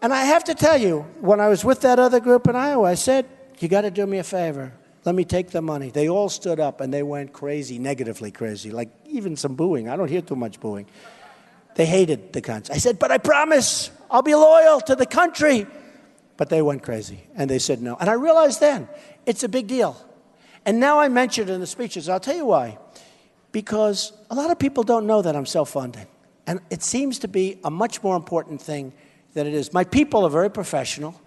And I have to tell you, when I was with that other group in Iowa, I said, you got to do me a favor. Let me take the money. They all stood up and they went crazy, negatively crazy, like even some booing. I don't hear too much booing. They hated the cunts. I said, but I promise I'll be loyal to the country. But they went crazy and they said no. And I realized then it's a big deal. And now I mentioned it in the speeches. I'll tell you why. Because a lot of people don't know that I'm self-funding. And it seems to be a much more important thing than it is. My people are very professional.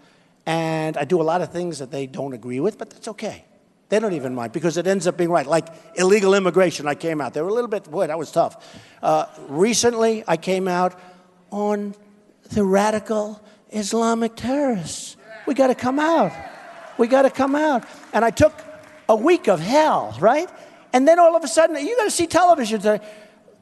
And I do a lot of things that they don't agree with, but that's okay. They don't even mind because it ends up being right. Like illegal immigration, I came out. They were a little bit, boy, that was tough. Recently, I came out on the radical Islamic terrorists. We got to come out. We got to come out. And I took a week of hell, right? And then all of a sudden, you got to see television today.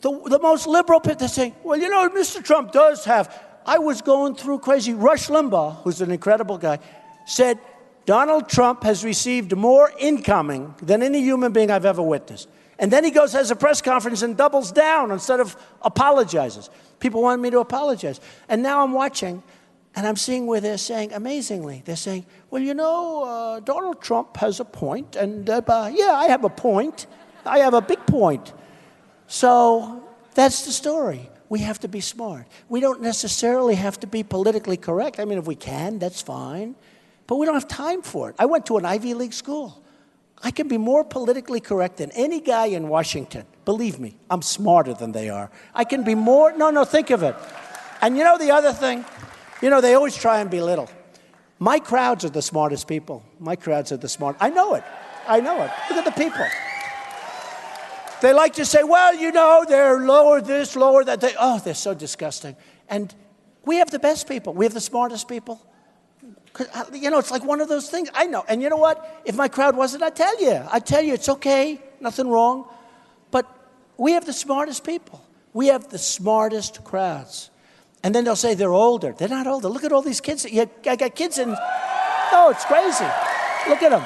The most liberal people, they're saying, well, you know, Mr. Trump does have. I was going through crazy. Rush Limbaugh, who's an incredible guy, said, Donald Trump has received more incoming than any human being I've ever witnessed. And then he goes, has a press conference and doubles down instead of apologizes. People want me to apologize. And now I'm watching, and I'm seeing where they're saying, amazingly, they're saying, well, you know, Donald Trump has a point, and yeah, I have a point. I have a big point. So that's the story. We have to be smart. We don't necessarily have to be politically correct. I mean, if we can, that's fine. But we don't have time for it. I went to an Ivy League school. I can be more politically correct than any guy in Washington. Believe me, I'm smarter than they are. I can be more, no, think of it. And you know the other thing? You know, they always try and belittle. My crowds are the smartest people. My crowds are the smart. I know it. I know it. Look at the people. They like to say, well, you know, they're lower this, lower that. They're so disgusting. And we have the best people. We have the smartest people. You know, it's like one of those things. I know. And you know what? If my crowd wasn't, I'd tell you. I'd tell you it's okay. Nothing wrong. But we have the smartest people. We have the smartest crowds. And then they'll say they're older. They're not older. Look at all these kids. I got kids in. No, it's crazy. Look at them.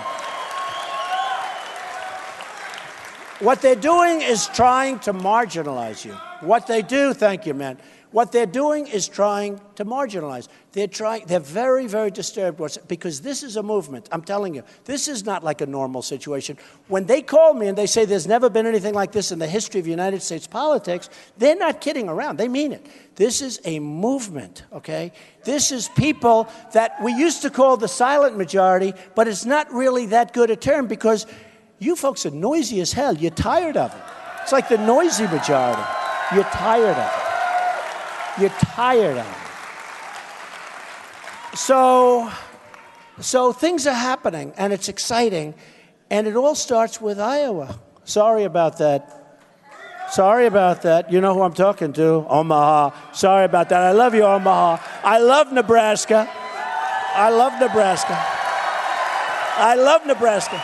What they're doing is trying to marginalize you. What they do, thank you, man. What they're doing is trying to marginalize. They're very, very disturbed because this is a movement. I'm telling you, this is not like a normal situation. When they call me and they say there's never been anything like this in the history of United States politics, they're not kidding around. They mean it. This is a movement, okay? This is people that we used to call the silent majority, but it's not really that good a term because you folks are noisy as hell. You're tired of it. It's like the noisy majority. You're tired of it. You're tired of it. So things are happening, and it's exciting, and it all starts with Iowa. Sorry about that. Sorry about that. You know who I'm talking to? Omaha. Sorry about that. I love you, Omaha. I love Nebraska. I love Nebraska. I love Nebraska.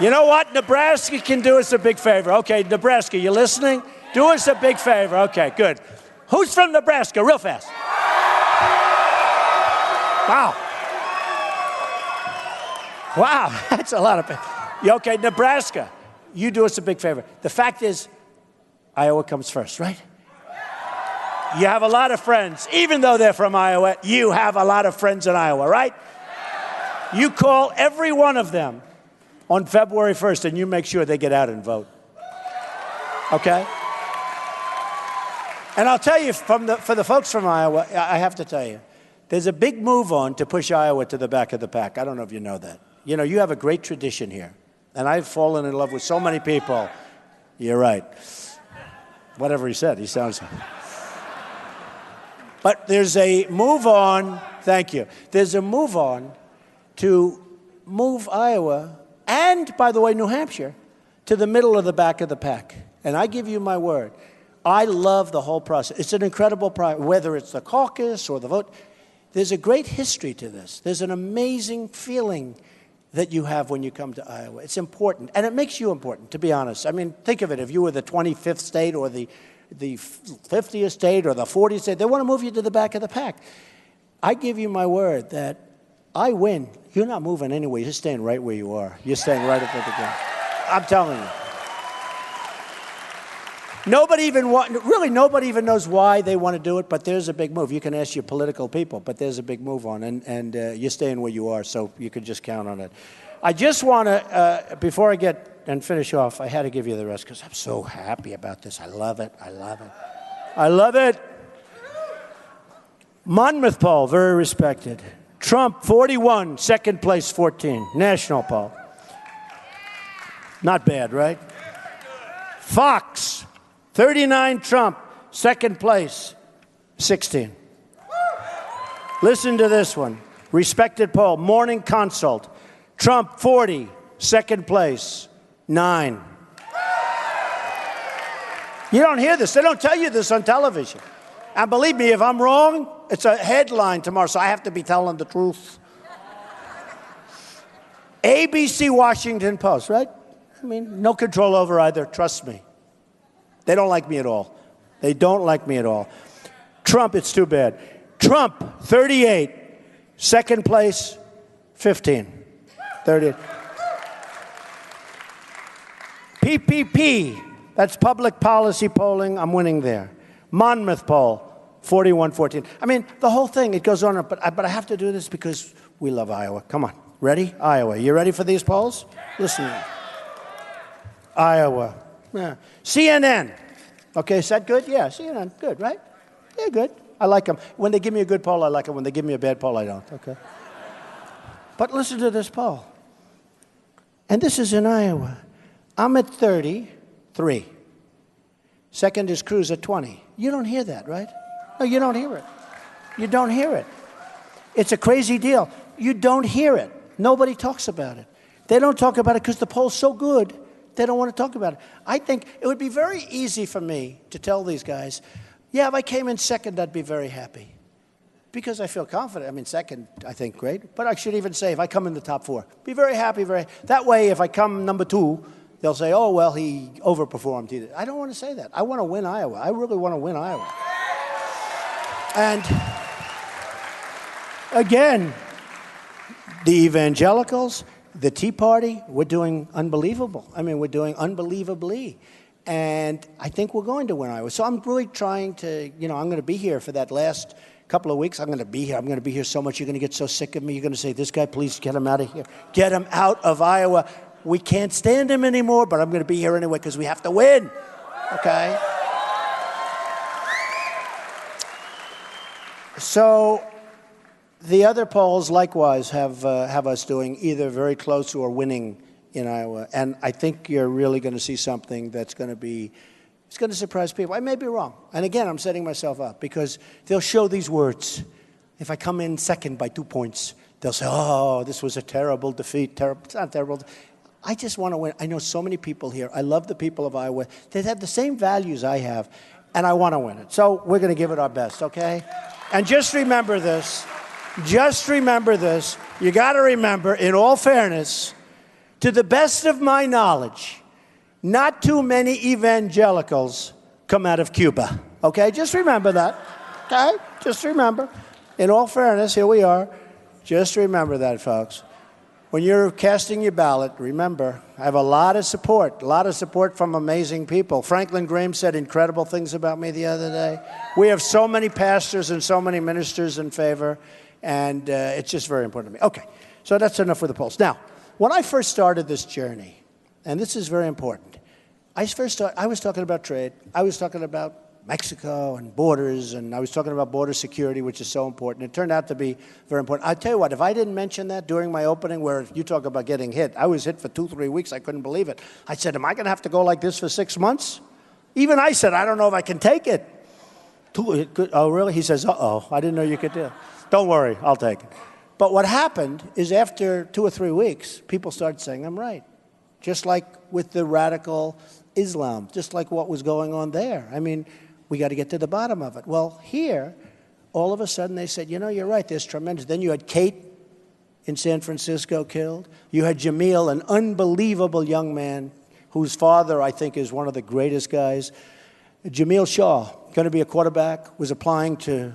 You know what? Nebraska can do us a big favor. Okay, Nebraska, you listening? Do us a big favor. Okay, good. Who's from Nebraska? Real fast. Wow. Wow, that's a lot of people. Okay, Nebraska. You do us a big favor. The fact is, Iowa comes first, right? You have a lot of friends. Even though they're from Iowa, you have a lot of friends in Iowa, right? You call every one of them on February 1st, and you make sure they get out and vote. Okay? And I'll tell you, for the folks from Iowa, I have to tell you, there's a big move on to push Iowa to the back of the pack. I don't know if you know that. You know, you have a great tradition here. And I've fallen in love with so many people. You're right. Whatever he said, he sounds... But there's a move on, thank you. There's a move on to move Iowa and, by the way, New Hampshire to the middle of the back of the pack. And I give you my word, I love the whole process. It's an incredible process, whether it's the caucus or the vote. There's a great history to this. There's an amazing feeling that you have when you come to Iowa. It's important, and it makes you important, to be honest. I mean, think of it. If you were the 25th state or the 50th state or the 40th state, they want to move you to the back of the pack. I give you my word that I win. You're not moving anywhere. You're staying right where you are. You're staying right at the beginning. I'm telling you. Nobody even knows why they want to do it, but there's a big move. You can ask your political people, but there's a big move on, and you're staying where you are, so you can just count on it. I just want to, before I get and finish off, I had to give you the rest because I'm so happy about this. I love it. I love it. I love it. Monmouth poll, very respected. Trump, 41, second place, 14. National poll. Not bad, right? Fox, 39 Trump, second place, 16. Listen to this one. Respected poll, Morning Consult. Trump, 40, second place, 9. You don't hear this. They don't tell you this on television. And believe me, if I'm wrong, it's a headline tomorrow, so I have to be telling the truth. ABC, Washington Post, right? I mean, no control over either, trust me. They don't like me at all. They don't like me at all. Trump, it's too bad. Trump, 38, second place, 15. 38. PPP, that's public policy polling. I'm winning there. Monmouth poll, 41-14. I mean, the whole thing, it goes on, but I have to do this because we love Iowa. Come on. Ready? Iowa. You ready for these polls? Listen. Iowa. Yeah. CNN. Okay, is that good? Yeah, CNN. Good, right? Yeah, good. I like them. When they give me a good poll, I like them. When they give me a bad poll, I don't. Okay. But listen to this poll. And this is in Iowa. I'm at 33. Second is Cruz at 20. You don't hear that, right? No, you don't hear it. You don't hear it. It's a crazy deal. You don't hear it. Nobody talks about it. They don't talk about it because the poll's so good, they don't want to talk about it. I think it would be very easy for me to tell these guys, yeah, if I came in second, I'd be very happy. Because I feel confident. I mean, second, I think, great. But I should even say, if I come in the top 4, be very happy, that way, if I come number 2, they'll say, oh, well, he overperformed. I don't want to say that. I want to win Iowa. I really want to win Iowa. And again, the evangelicals, the Tea Party, we're doing unbelievable. I mean, we're doing unbelievably. And I think we're going to win Iowa. So I'm really trying to, I'm going to be here for that last couple of weeks. I'm going to be here. I'm going to be here so much. You're going to get so sick of me. You're going to say, this guy, please get him out of here. Get him out of Iowa. We can't stand him anymore, but I'm going to be here anyway because we have to win. Okay? So the other polls likewise have us doing either very close or winning in Iowa. And I think you're really going to see something that's going to be, it's going to surprise people. I may be wrong. And again, I'm setting myself up because they'll show these words. If I come in second by 2 points, they'll say, oh, this was a terrible defeat. Terrible. It's not terrible. I just want to win. I know so many people here. I love the people of Iowa. They have the same values I have, and I want to win it. So we're going to give it our best, okay? And just remember this. Just remember this. You got to remember, in all fairness, to the best of my knowledge, not too many evangelicals come out of Cuba, okay? Just remember that, okay? Just remember. In all fairness, here we are. Just remember that, folks. When you're casting your ballot, remember, I have a lot of support from amazing people. Franklin Graham said incredible things about me the other day. We have so many pastors and so many ministers in favor, and it's just very important to me. Okay, so that's enough for the polls. Now, when I first started this journey, and this is very important, I was talking about trade. I was talking about Mexico and borders, and I was talking about border security, which is so important. It turned out to be very important. I tell you what, if I didn't mention that during my opening, where you talk about getting hit, I was hit for 2-3 weeks. I couldn't believe it. I said, am I going to have to go like this for 6 months? Even I said, I don't know if I can take it. Oh, really? He says, uh-oh, I didn't know you could do it. Don't worry, I'll take it. But what happened is after 2 or 3 weeks, people started saying I'm right. Just like with the radical Islam, just like what was going on there. I mean, we got to get to the bottom of it. Well, here, all of a sudden they said, you know, you're right, there's tremendous. Then you had Kate in San Francisco killed. You had Jamil, an unbelievable young man whose father, I think, is one of the greatest guys. Jamil Shaw, going to be a quarterback, was applying to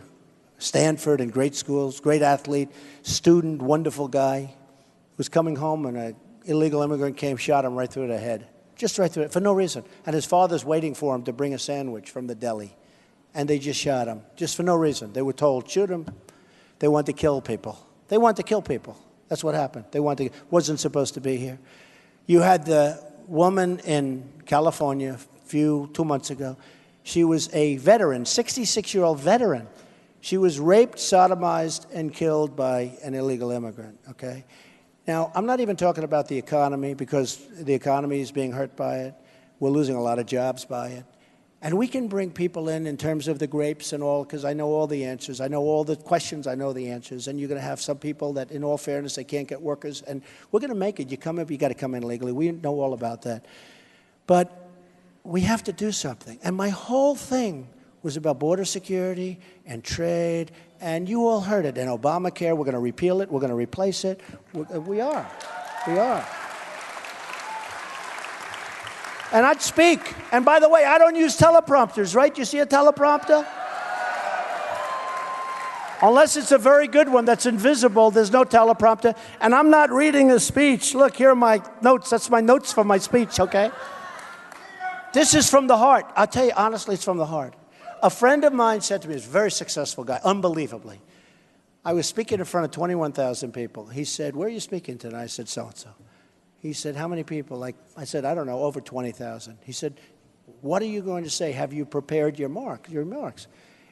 Stanford and great schools, great athlete, student, wonderful guy. Was coming home and an illegal immigrant came, shot him right through the head. Just right through it, for no reason. And his father's waiting for him to bring a sandwich from the deli. And they just shot him, just for no reason. They were told, shoot him. They wanted to kill people. They wanted to kill people. That's what happened. They wanted to, wasn't supposed to be here. You had the woman in California 2 months ago. She was a veteran, 66-year-old veteran. She was raped, sodomized, and killed by an illegal immigrant, okay? Now, I'm not even talking about the economy, because the economy is being hurt by it. We're losing a lot of jobs by it. And we can bring people in terms of the grapes and all, because I know all the answers. I know all the questions. I know the answers. And you're going to have some people that, in all fairness, they can't get workers. And we're going to make it. You come in, you got to come in legally. We know all about that. But we have to do something. And my whole thing was about border security and trade, and you all heard it. And Obamacare, we're going to repeal it, we're going to replace it. We are. And I'd speak. And by the way, I don't use teleprompters, right? You see a teleprompter? Unless it's a very good one that's invisible, there's no teleprompter. And I'm not reading a speech. Look, here are my notes. That's my notes for my speech, okay? This is from the heart. I'll tell you, honestly, it's from the heart. A friend of mine said to me, he's a very successful guy, unbelievably. I was speaking in front of 21,000 people. He said, where are you speaking tonight? I said, so-and-so. He said, how many people? I said, I don't know, over 20,000. He said, what are you going to say? Have you prepared your remarks?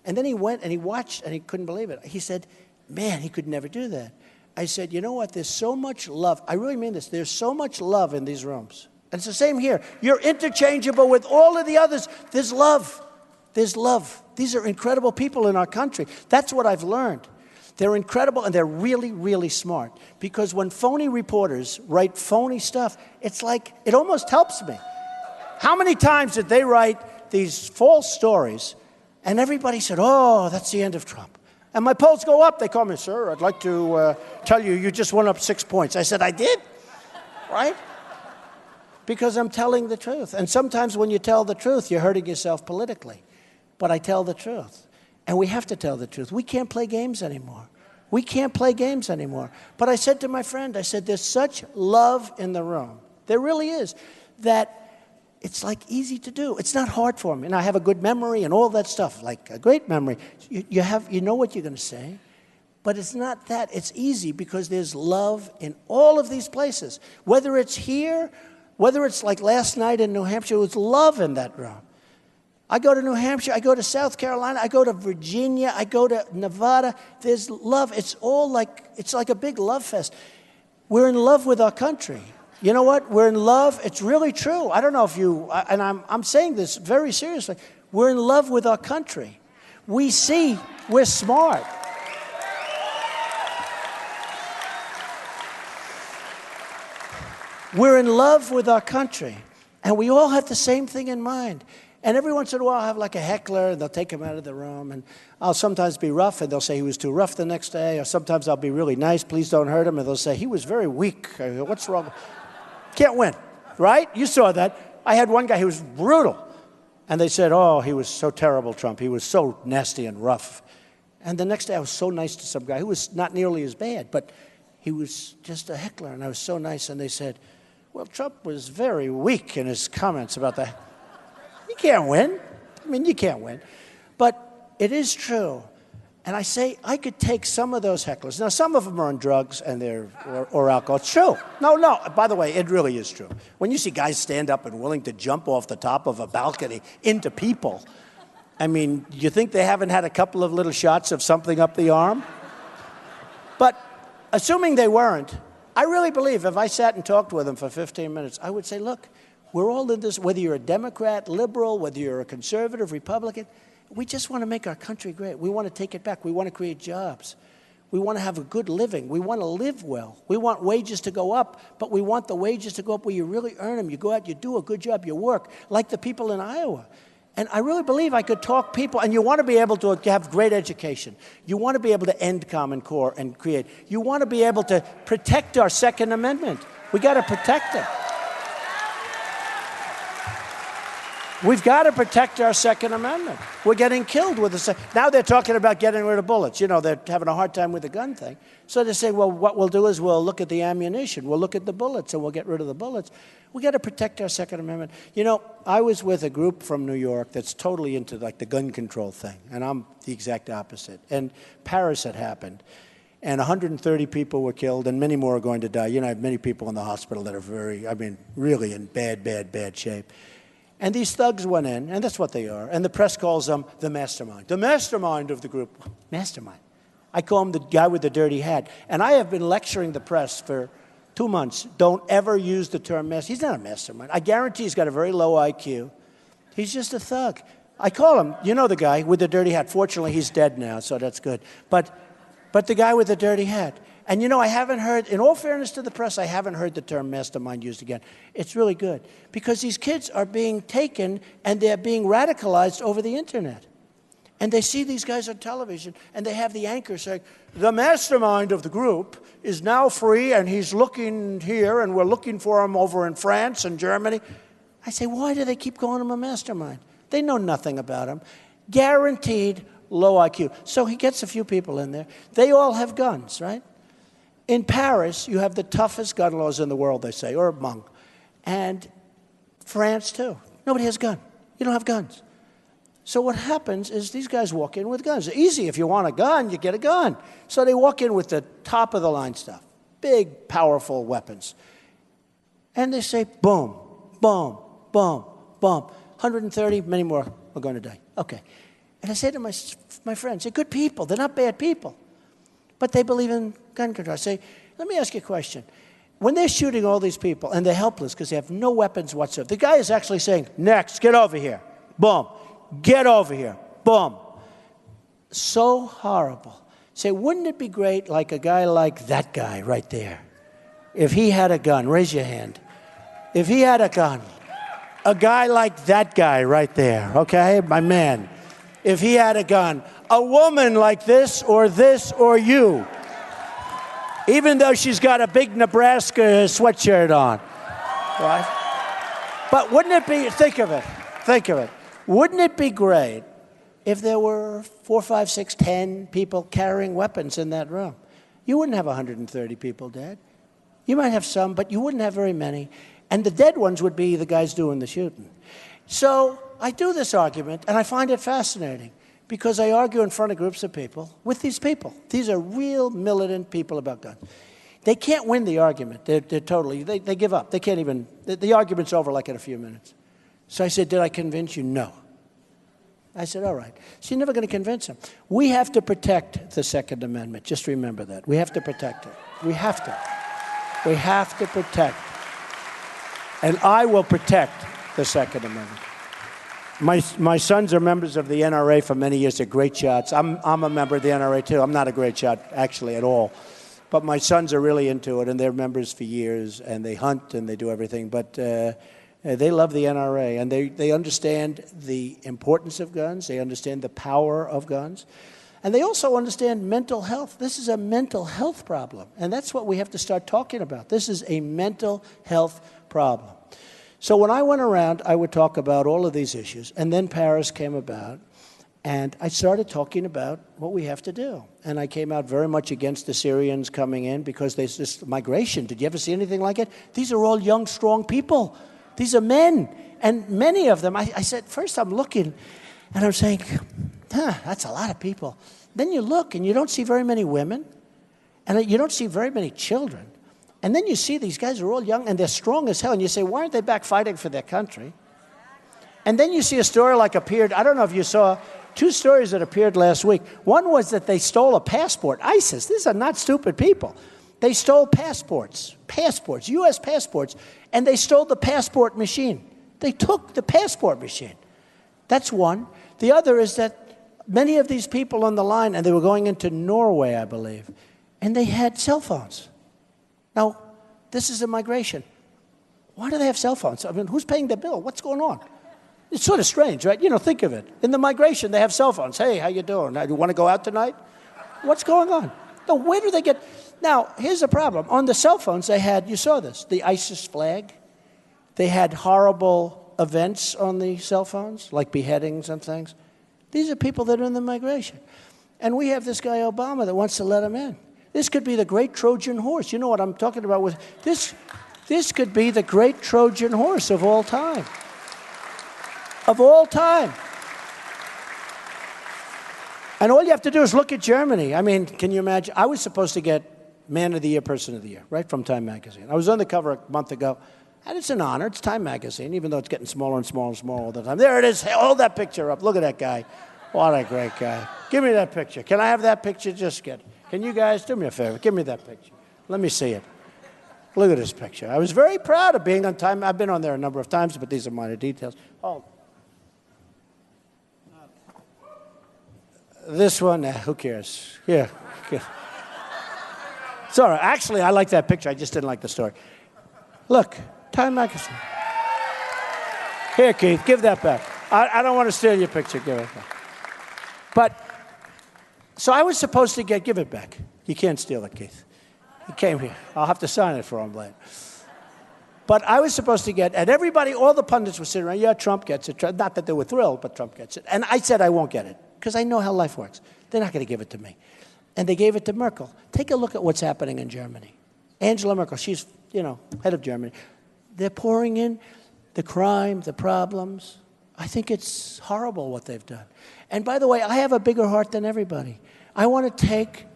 And then he went and he watched and he couldn't believe it. He said, man, he could never do that. I said, you know what? There's so much love. I really mean this. There's so much love in these rooms. And it's the same here. You're interchangeable with all of the others. There's love. There's love. These are incredible people in our country. That's what I've learned. They're incredible, and they're really, really smart. Because when phony reporters write phony stuff, it's like, it almost helps me. How many times did they write these false stories, and everybody said, oh, that's the end of Trump. And my polls go up. They call me, sir, I'd like to tell you, you just went up 6 points. I said, I did, right? Because I'm telling the truth. And sometimes when you tell the truth, you're hurting yourself politically. But I tell the truth. And we have to tell the truth. We can't play games anymore. We can't play games anymore. But I said to my friend, I said, there's such love in the room. There really is. That it's like easy to do. It's not hard for me. And I have a good memory and all that stuff, like a great memory. You know what you're going to say. But it's not that. It's easy because there's love in all of these places. Whether it's here, whether it's like last night in New Hampshire, it was love in that room. I go to New Hampshire, I go to South Carolina, I go to Virginia, I go to Nevada. There's love. It's all like, it's like a big love fest. We're in love with our country. You know what? We're in love. It's really true. I don't know if you, and I'm saying this very seriously. We're in love with our country. We see we're smart. We're in love with our country. And we all have the same thing in mind. And every once in a while, I'll have like a heckler, and they'll take him out of the room. And I'll sometimes be rough, and they'll say he was too rough the next day. Or sometimes I'll be really nice, please don't hurt him. And they'll say, he was very weak. I go, what's wrong? Can't win, right? You saw that. I had one guy who was brutal. And they said, oh, he was so terrible, Trump. He was so nasty and rough. And the next day, I was so nice to some guy who was not nearly as bad, but he was just a heckler. And I was so nice. And they said, well, Trump was very weak in his comments about that. You can't win. I mean, you can't win. But it is true. And I say, I could take some of those hecklers. Now, some of them are on drugs and or alcohol. It's true. No. By the way, it really is true. When you see guys stand up and willing to jump off the top of a balcony into people, I mean, you think they haven't had a couple of little shots of something up the arm? But assuming they weren't, I really believe if I sat and talked with them for 15 minutes, I would say, look, we're all in this, whether you're a Democrat, liberal, whether you're a conservative, Republican, we just want to make our country great. We want to take it back. We want to create jobs. We want to have a good living. We want to live well. We want wages to go up, but we want the wages to go up where you really earn them. You go out, you do a good job, you work, like the people in Iowa. And I really believe I could talk people, and you want to be able to have great education. You want to be able to end Common Core and create. You want to be able to protect our Second Amendment. We got to protect it. We've got to protect our Second Amendment. We're getting killed with the now they're talking about getting rid of bullets. You know, they're having a hard time with the gun thing. So they say, well, what we'll do is we'll look at the ammunition. We'll look at the bullets, and we'll get rid of the bullets. We got to protect our Second Amendment. You know, I was with a group from New York that's totally into like the gun control thing, and I'm the exact opposite. And Paris had happened, and 130 people were killed, and many more are going to die. You know, I have many people in the hospital that are really in bad shape. And these thugs went in, and that's what they are. And the press calls them the mastermind of the group. Mastermind. I call him the guy with the dirty hat. And I have been lecturing the press for 2 months. Don't ever use the term mastermind. He's not a mastermind. I guarantee he's got a very low IQ. He's just a thug. I call him, you know the guy with the dirty hat. Fortunately, he's dead now, so that's good. But the guy with the dirty hat. And you know, I haven't heard, in all fairness to the press, I haven't heard the term mastermind used again. It's really good. Because these kids are being taken and they're being radicalized over the internet. And they see these guys on television and they have the anchor saying, the mastermind of the group is now free and he's looking here and we're looking for him over in France and Germany. I say, why do they keep calling him a mastermind? They know nothing about him. Guaranteed low IQ. So he gets a few people in there. They all have guns, right? In Paris, you have the toughest gun laws in the world, they say, or among. And France, too. Nobody has a gun. You don't have guns. So what happens is these guys walk in with guns. Easy. If you want a gun, you get a gun. So they walk in with the top-of-the-line stuff, big, powerful weapons. And they say, boom, boom, boom, boom. 130, many more are going to die. Okay. And I say to my friends, they're good people. They're not bad people. But they believe in gun control. I say, let me ask you a question. When they're shooting all these people and they're helpless because they have no weapons whatsoever, the guy is actually saying, next, get over here. Boom. Get over here. Boom. So horrible. Say, wouldn't it be great like a guy like that guy right there? If he had a gun, raise your hand. If he had a gun, a guy like that guy right there, okay, my man. If he had a gun, a woman like this or you, even though she's got a big Nebraska sweatshirt on, right? But wouldn't it be, think of it, wouldn't it be great if there were 4, 5, 6, 10 people carrying weapons in that room? You wouldn't have 130 people dead. You might have some, but you wouldn't have very many. And the dead ones would be the guys doing the shooting. So I do this argument, and I find it fascinating because I argue in front of groups of people with these people. These are real militant people about guns. They can't win the argument. They're totally, they give up. They can't even, the argument's over like in a few minutes. So I said, did I convince you? No. I said, all right. So you're never going to convince them. We have to protect the Second Amendment. Just remember that. We have to protect it. We have to. We have to protect And I will protect the Second Amendment. My sons are members of the NRA for many years. They're great shots. I'm a member of the NRA, too. I'm not a great shot, actually, at all. But my sons are really into it, and they're members for years, and they hunt, and they do everything. But they love the NRA, and they understand the importance of guns. They understand the power of guns. And they also understand mental health. This is a mental health problem, and that's what we have to start talking about. This is a mental health problem. So when I went around, I would talk about all of these issues, and then Paris came about, and I started talking about what we have to do. And I came out very much against the Syrians coming in because there's this migration. Did you ever see anything like it? These are all young, strong people. These are men. And many of them, I said, first I'm looking, and I'm saying, that's a lot of people. Then you look, and you don't see very many women, and you don't see very many children. And then you see these guys are all young, and they're strong as hell, and you say, why aren't they back fighting for their country? And then you see a story like appeared, I don't know if you saw, 2 stories that appeared last week. One was that they stole a passport. ISIS, these are not stupid people. They stole passports, U.S. passports, and they stole the passport machine. They took the passport machine. That's one. The other is that many of these people on the line, and they were going into Norway, I believe, and they had cell phones. Now, this is immigration. Why do they have cell phones? I mean, who's paying their bill? What's going on? It's sort of strange, right? Think of it. In the migration, they have cell phones. Hey, how you doing? You want to go out tonight? What's going on? No, where do they get... Now, here's the problem. On the cell phones, they had, you saw this, the ISIS flag. They had horrible events on the cell phones, like beheadings and things. These are people that are in the migration. And we have this guy, Obama, that wants to let them in. This could be the great Trojan horse. You know what I'm talking about with this? This could be the great Trojan horse of all time. Of all time. And all you have to do is look at Germany. I mean, can you imagine? I was supposed to get Man of the Year, Person of the Year, right, from Time Magazine. I was on the cover a month ago, and it's an honor. It's Time Magazine, even though it's getting smaller and smaller and smaller all the time. There it is. Hey, hold that picture up. Look at that guy. What a great guy. Give me that picture. Can I have that picture? Just get it. Can you guys do me a favor? Give me that picture. Let me see it. Look at this picture. I was very proud of being on Time. I've been on there a number of times, but these are minor details. Oh. This one, who cares? Yeah. It's all right. Actually, I like that picture. I just didn't like the story. Look, Time Magazine. Here, Keith, give that back. I don't want to steal your picture. Give it back. But, so I was supposed to give it back. You can't steal it, Keith. He came here. I'll have to sign it for him later. But I was supposed to get, and everybody, all the pundits were sitting around, yeah, Trump gets it. Not that they were thrilled, but Trump gets it. And I said I won't get it, because I know how life works. They're not going to give it to me. And they gave it to Merkel. Take a look at what's happening in Germany. Angela Merkel, she's, head of Germany. They're pouring in the crime, the problems. I think it's horrible what they've done. And by the way, I have a bigger heart than everybody. I want to take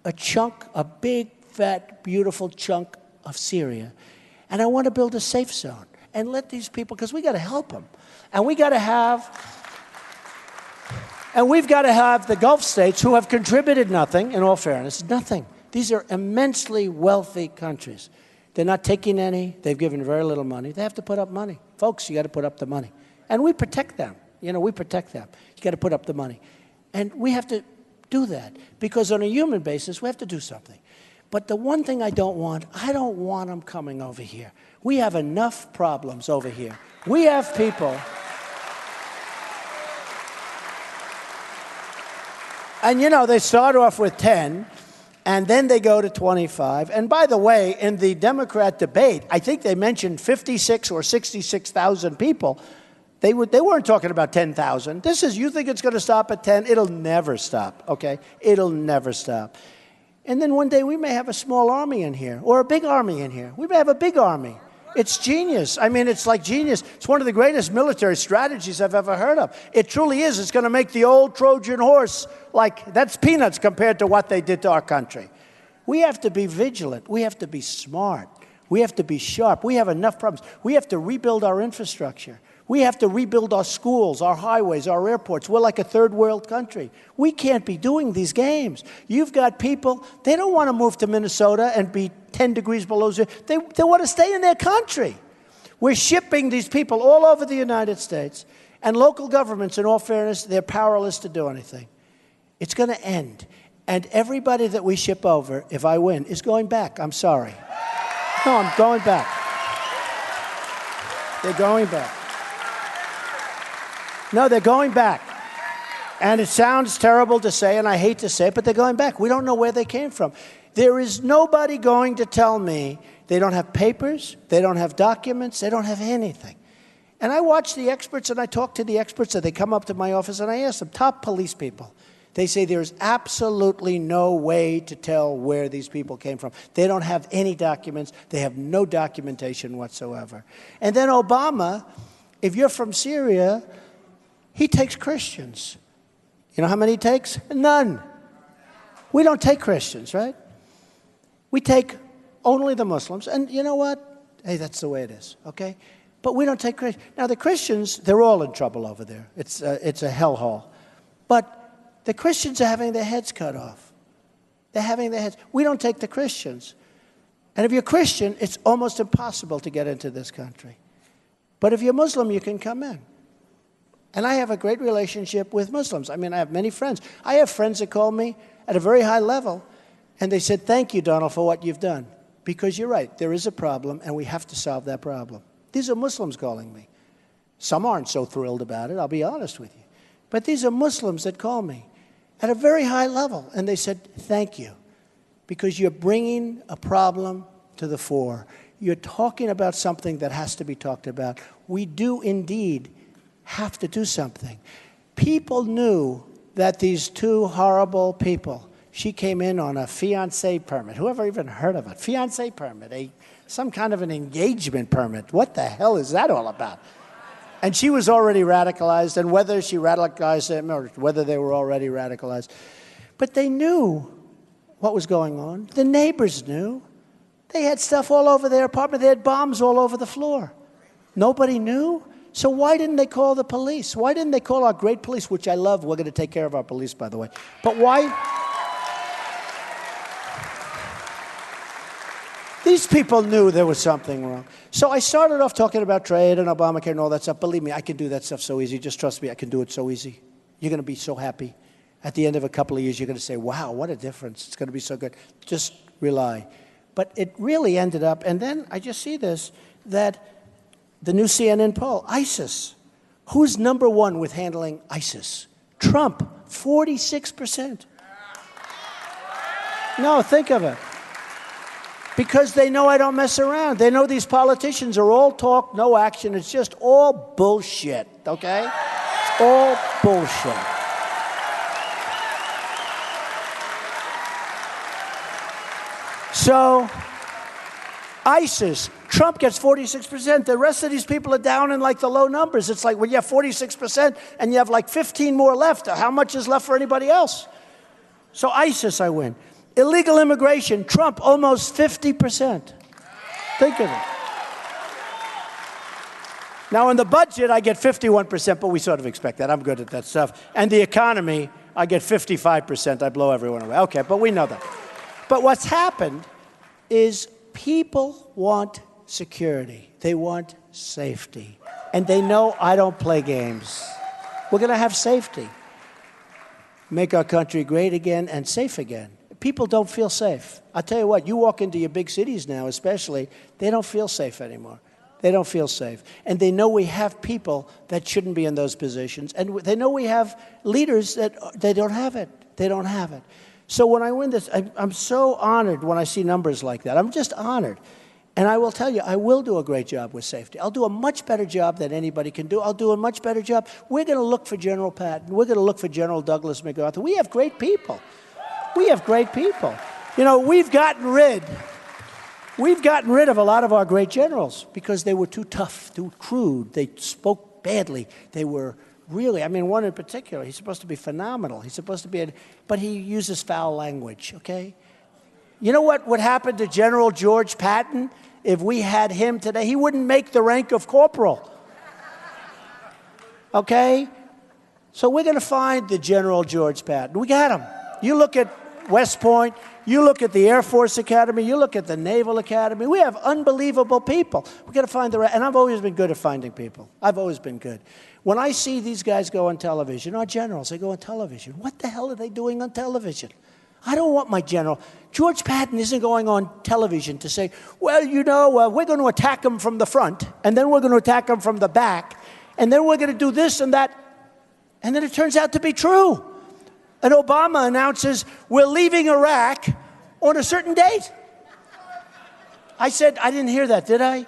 a chunk, a big, fat, beautiful chunk of Syria, and I want to build a safe zone and let these people, because we got to help them. And we've got to have the Gulf states who have contributed nothing, in all fairness, nothing. These are immensely wealthy countries. They're not taking any. They've given very little money. They have to put up money. Folks, you got to put up the money. And we protect them. We protect them. You got to put up the money. And we have to do that, because on a human basis, we have to do something. But the one thing I don't want them coming over here. We have enough problems over here. We have people. And, they start off with 10, and then they go to 25. And by the way, in the Democrat debate, I think they mentioned 56 or 66,000 people. They weren't talking about 10,000. You think it's going to stop at 10? It'll never stop, okay? It'll never stop. And then one day we may have a small army in here, or a big army in here. We may have a big army. It's genius. I mean, it's like genius. It's one of the greatest military strategies I've ever heard of. It truly is. It's going to make the old Trojan horse, that's peanuts compared to what they did to our country. We have to be vigilant. We have to be smart. We have to be sharp. We have enough problems. We have to rebuild our infrastructure. We have to rebuild our schools, our highways, our airports. We're like a third world country. We can't be doing these games. You've got people, they don't want to move to Minnesota and be 10 degrees below zero. They want to stay in their country. We're shipping these people all over the United States, and local governments, in all fairness, they're powerless to do anything. It's going to end. And everybody that we ship over, if I win, is going back. I'm sorry. No, I'm going back. They're going back. No, they're going back. And it sounds terrible to say, and I hate to say it, but they're going back. We don't know where they came from. There is nobody going to tell me they don't have papers, they don't have documents, they don't have anything. And I watch the experts, and I talk to the experts, and they come up to my office, and I ask them, top police people. They say there's absolutely no way to tell where these people came from. They don't have any documents. They have no documentation whatsoever. And then Obama, if you're from Syria, he takes Christians. You know how many he takes? None. We don't take Christians, right? We take only the Muslims. And you know what? Hey, that's the way it is, okay? But we don't take Christians. Now, the Christians, they're all in trouble over there. It's a hellhole. But the Christians are having their heads cut off. They're having their heads. We don't take the Christians. And if you're Christian, it's almost impossible to get into this country. But if you're Muslim, you can come in. And I have a great relationship with Muslims. I mean, I have many friends. I have friends that call me at a very high level, and they said, thank you, Donald, for what you've done. Because you're right, there is a problem, and we have to solve that problem. These are Muslims calling me. Some aren't so thrilled about it, I'll be honest with you. But these are Muslims that call me at a very high level, and they said, thank you, because you're bringing a problem to the fore. You're talking about something that has to be talked about. We do indeed have to do something. People knew that these two horrible people, she came in on a fiancé permit. Whoever even heard of it? Fiancé permit, some kind of an engagement permit. What the hell is that all about? And she was already radicalized, and whether she radicalized them or whether they were already radicalized. But they knew what was going on. The neighbors knew. They had stuff all over their apartment. They had bombs all over the floor. Nobody knew. So why didn't they call the police? Why didn't they call our great police, which I love? We're going to take care of our police, by the way. But why? These people knew there was something wrong. So I started off talking about trade and Obamacare and all that stuff. Believe me, I can do that stuff so easy. Just trust me, I can do it so easy. You're going to be so happy. At the end of a couple of years, you're going to say, wow, what a difference. It's going to be so good. Just rely. But it really ended up, and then I just see this, that the new CNN poll, ISIS. Who's number one with handling ISIS? Trump, 46%. No, think of it. Because they know I don't mess around. They know these politicians are all talk, no action. It's just all bullshit, okay? It's all bullshit. So, ISIS, Trump gets 46%. The rest of these people are down in like the low numbers. It's like when you have 46% and you have like 15 more left, how much is left for anybody else? So ISIS, I win. Illegal immigration, Trump, almost 50%. Think of it. Now, in the budget, I get 51%, but we sort of expect that. I'm good at that stuff. And the economy, I get 55%. I blow everyone away. Okay, but we know that. But what's happened is people want security. They want safety. And they know I don't play games. We're going to have safety. Make our country great again and safe again. People don't feel safe. I'll tell you what, you walk into your big cities now especially, they don't feel safe anymore. They don't feel safe. And they know we have people that shouldn't be in those positions. And they know we have leaders that they don't have it. They don't have it. So when I win this, I'm so honored when I see numbers like that. I'm just honored. And I will tell you, I will do a great job with safety. I'll do a much better job than anybody can do. I'll do a much better job. We're going to look for General Patton. We're going to look for General Douglas MacArthur. We have great people. We have great people. You know, we've gotten rid of a lot of our great generals because they were too tough, too crude. They spoke badly. They were really, I mean, one in particular, he's supposed to be phenomenal. He's supposed to be, but he uses foul language, okay? You know what would happen to General George Patton if we had him today? He wouldn't make the rank of corporal, okay? So we're going to find the General George Patton. We got him. You look at West Point, You look at the Air Force Academy, you look at the Naval Academy. We have unbelievable people. We've got to find the right, and I've always been good at finding people. I've always been good. When I see these guys go on television, our generals, they go on television. What the hell are they doing on television? I don't want my general. George Patton isn't going on television to say, well, you know, we're going to attack them from the front, and then we're going to attack them from the back, and then we're going to do this and that. And then it turns out to be true. And Obama announces, we're leaving Iraq on a certain date. I said, I didn't hear that, did I?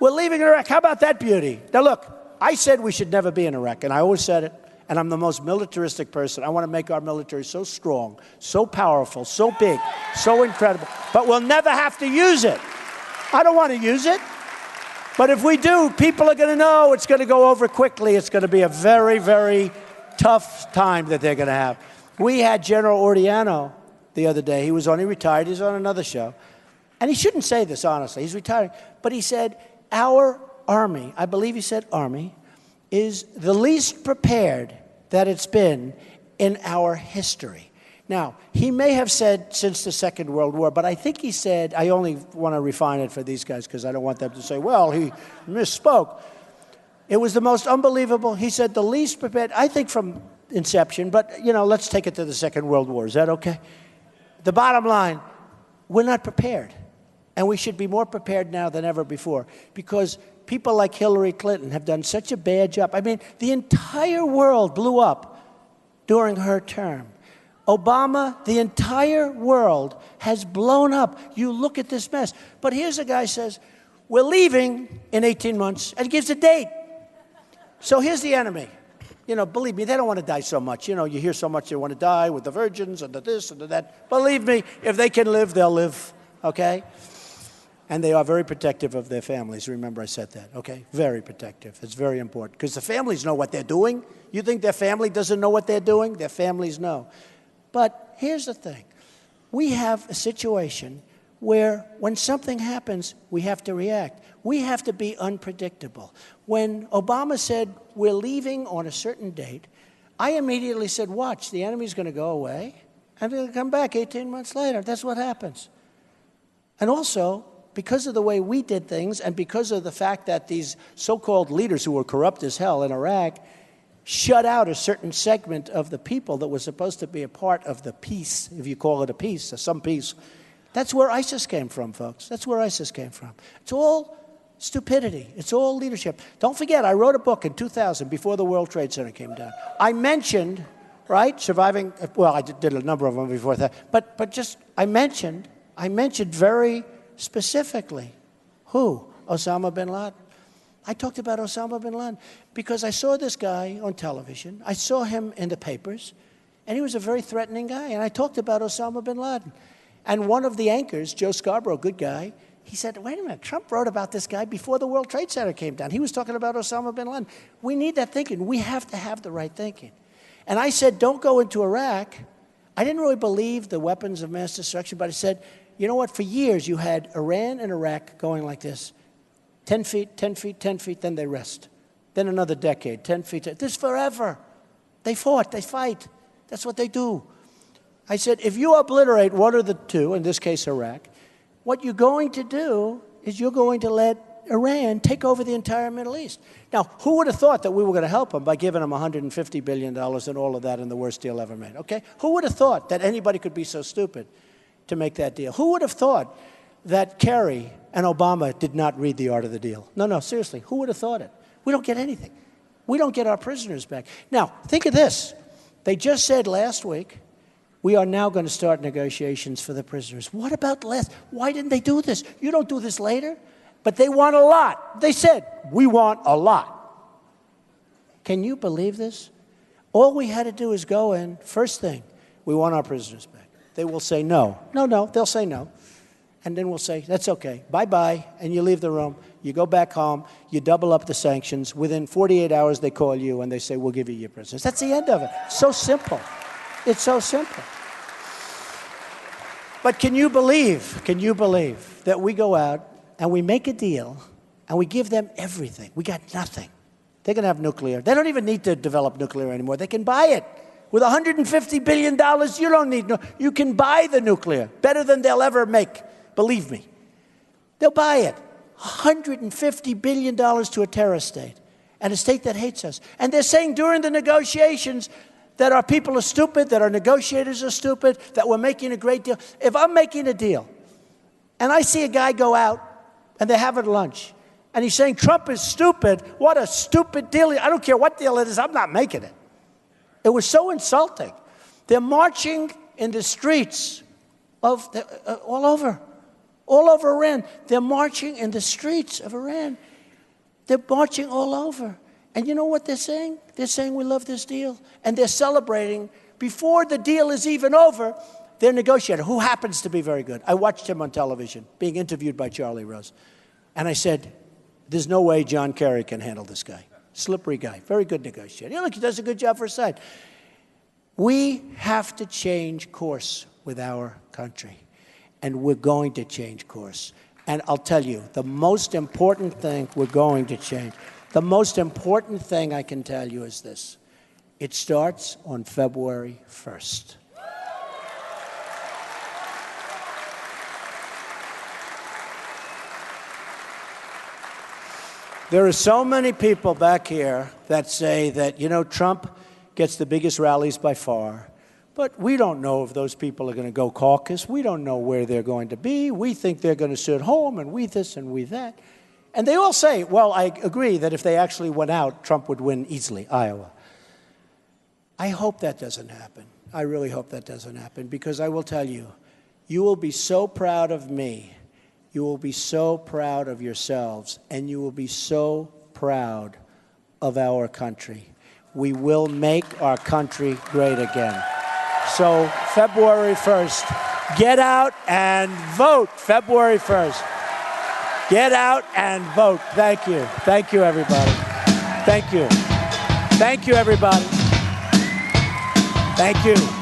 We're leaving Iraq. How about that beauty? Now, look, I said we should never be in Iraq, and I always said it. And I'm the most militaristic person. I want to make our military so strong, so powerful, so big, so incredible. But we'll never have to use it. I don't want to use it. But if we do, people are going to know it's going to go over quickly. It's going to be a very, very tough time that they're going to have. We had General Ordiano the other day. He retired. He's on another show. And he shouldn't say this, honestly. He's retiring. But he said, our Army, I believe he said Army, is the least prepared that it's been in our history. Now, he may have said since the Second World War, but I think he said, I only want to refine it for these guys because I don't want them to say, well, he misspoke. It was the most unbelievable. He said the least prepared, I think from inception, but, you know, let's take it to the Second World War. Is that okay? The bottom line, we're not prepared. And we should be more prepared now than ever before because people like Hillary Clinton have done such a bad job. I mean, the entire world blew up during her term. Obama, the entire world has blown up. You look at this mess. But here's a guy who says, we're leaving in 18 months, and gives a date. So here's the enemy. You know, believe me, they don't want to die so much. You know, you hear so much they want to die with the virgins and the this and the that. Believe me, if they can live, they'll live, okay? And they are very protective of their families. Remember, I said that, okay? Very protective. It's very important. Because the families know what they're doing. You think their family doesn't know what they're doing? Their families know. But here's the thing. We have a situation where when something happens, we have to react. We have to be unpredictable. When Obama said, we're leaving on a certain date, I immediately said, watch, the enemy's going to go away, and they're going to come back 18 months later. That's what happens. And also, because of the way we did things and because of the fact that these so-called leaders who were corrupt as hell in Iraq shut out a certain segment of the people that was supposed to be a part of the peace, if you call it a peace, or some peace. That's where ISIS came from, folks. That's where ISIS came from. It's all stupidity. It's all leadership. Don't forget, I wrote a book in 2000 before the World Trade Center came down. I mentioned, right, surviving, well, I did a number of them before that, but just, I mentioned very specifically, who? Osama bin Laden. I talked about Osama bin Laden because I saw this guy on television. I saw him in the papers, and he was a very threatening guy. And I talked about Osama bin Laden. And one of the anchors, Joe Scarborough, good guy, he said, wait a minute, Trump wrote about this guy before the World Trade Center came down. He was talking about Osama bin Laden. We need that thinking. We have to have the right thinking. And I said, don't go into Iraq. I didn't really believe the weapons of mass destruction, but I said, you know what? For years, you had Iran and Iraq going like this. 10 feet, 10 feet, 10 feet, then they rest. Then another decade, 10 feet. This forever. They fought, they fight. That's what they do. I said, if you obliterate one of the two, in this case Iraq, what you're going to do is you're going to let Iran take over the entire Middle East. Now, who would have thought that we were going to help them by giving them $150 billion and all of that in the worst deal ever made, okay? Who would have thought that anybody could be so stupid to make that deal? Who would have thought that Kerry and Obama did not read The Art of the Deal? No, seriously, who would have thought it? We don't get anything. We don't get our prisoners back. Now, think of this. They just said last week, we are now going to start negotiations for the prisoners. What about last? Why didn't they do this? You don't do this later? But they want a lot. They said, we want a lot. Can you believe this? All we had to do is go in, first thing, we want our prisoners back. They will say no. No, they'll say no. And then we'll say, that's okay, bye-bye, and you leave the room. You go back home, you double up the sanctions. Within 48 hours, they call you and they say, we'll give you your prisoners. That's the end of it. So simple. It's so simple. But can you believe that we go out and we make a deal and we give them everything? We got nothing. They're going to have nuclear. They don't even need to develop nuclear anymore. They can buy it. With $150 billion, you don't need you can buy the nuclear better than they'll ever make. Believe me. They'll buy it. $150 billion to a terrorist state, and a state that hates us. And they're saying during the negotiations that our people are stupid, that our negotiators are stupid, that we're making a great deal. If I'm making a deal, and I see a guy go out, and they're having lunch, and he's saying Trump is stupid, what a stupid deal. I don't care what deal it is, I'm not making it. It was so insulting. They're marching in the streets of all over Iran. They're marching in the streets of Iran. They're marching all over. And you know what they're saying? They're saying we love this deal. And they're celebrating. Before the deal is even over, their negotiator, who happens to be very good. I watched him on television, being interviewed by Charlie Rose. And I said, there's no way John Kerry can handle this guy. Slippery guy, very good negotiator. Look, he does a good job for his side. We have to change course with our country. And we're going to change course. And I'll tell you, the most important thing we're going to change, the most important thing I can tell you is this. It starts on February 1st. There are so many people back here that say that, you know, Trump gets the biggest rallies by far. But we don't know if those people are going to go caucus. We don't know where they're going to be. We think they're going to sit home, and we this and we that. And they all say, well, I agree that if they actually went out, Trump would win easily, Iowa. I hope that doesn't happen. I really hope that doesn't happen, because I will tell you, you will be so proud of me. You will be so proud of yourselves, and you will be so proud of our country. We will make our country great again. So February 1st, get out and vote. February 1st. Get out and vote. Thank you. Thank you, everybody. Thank you. Thank you, everybody. Thank you.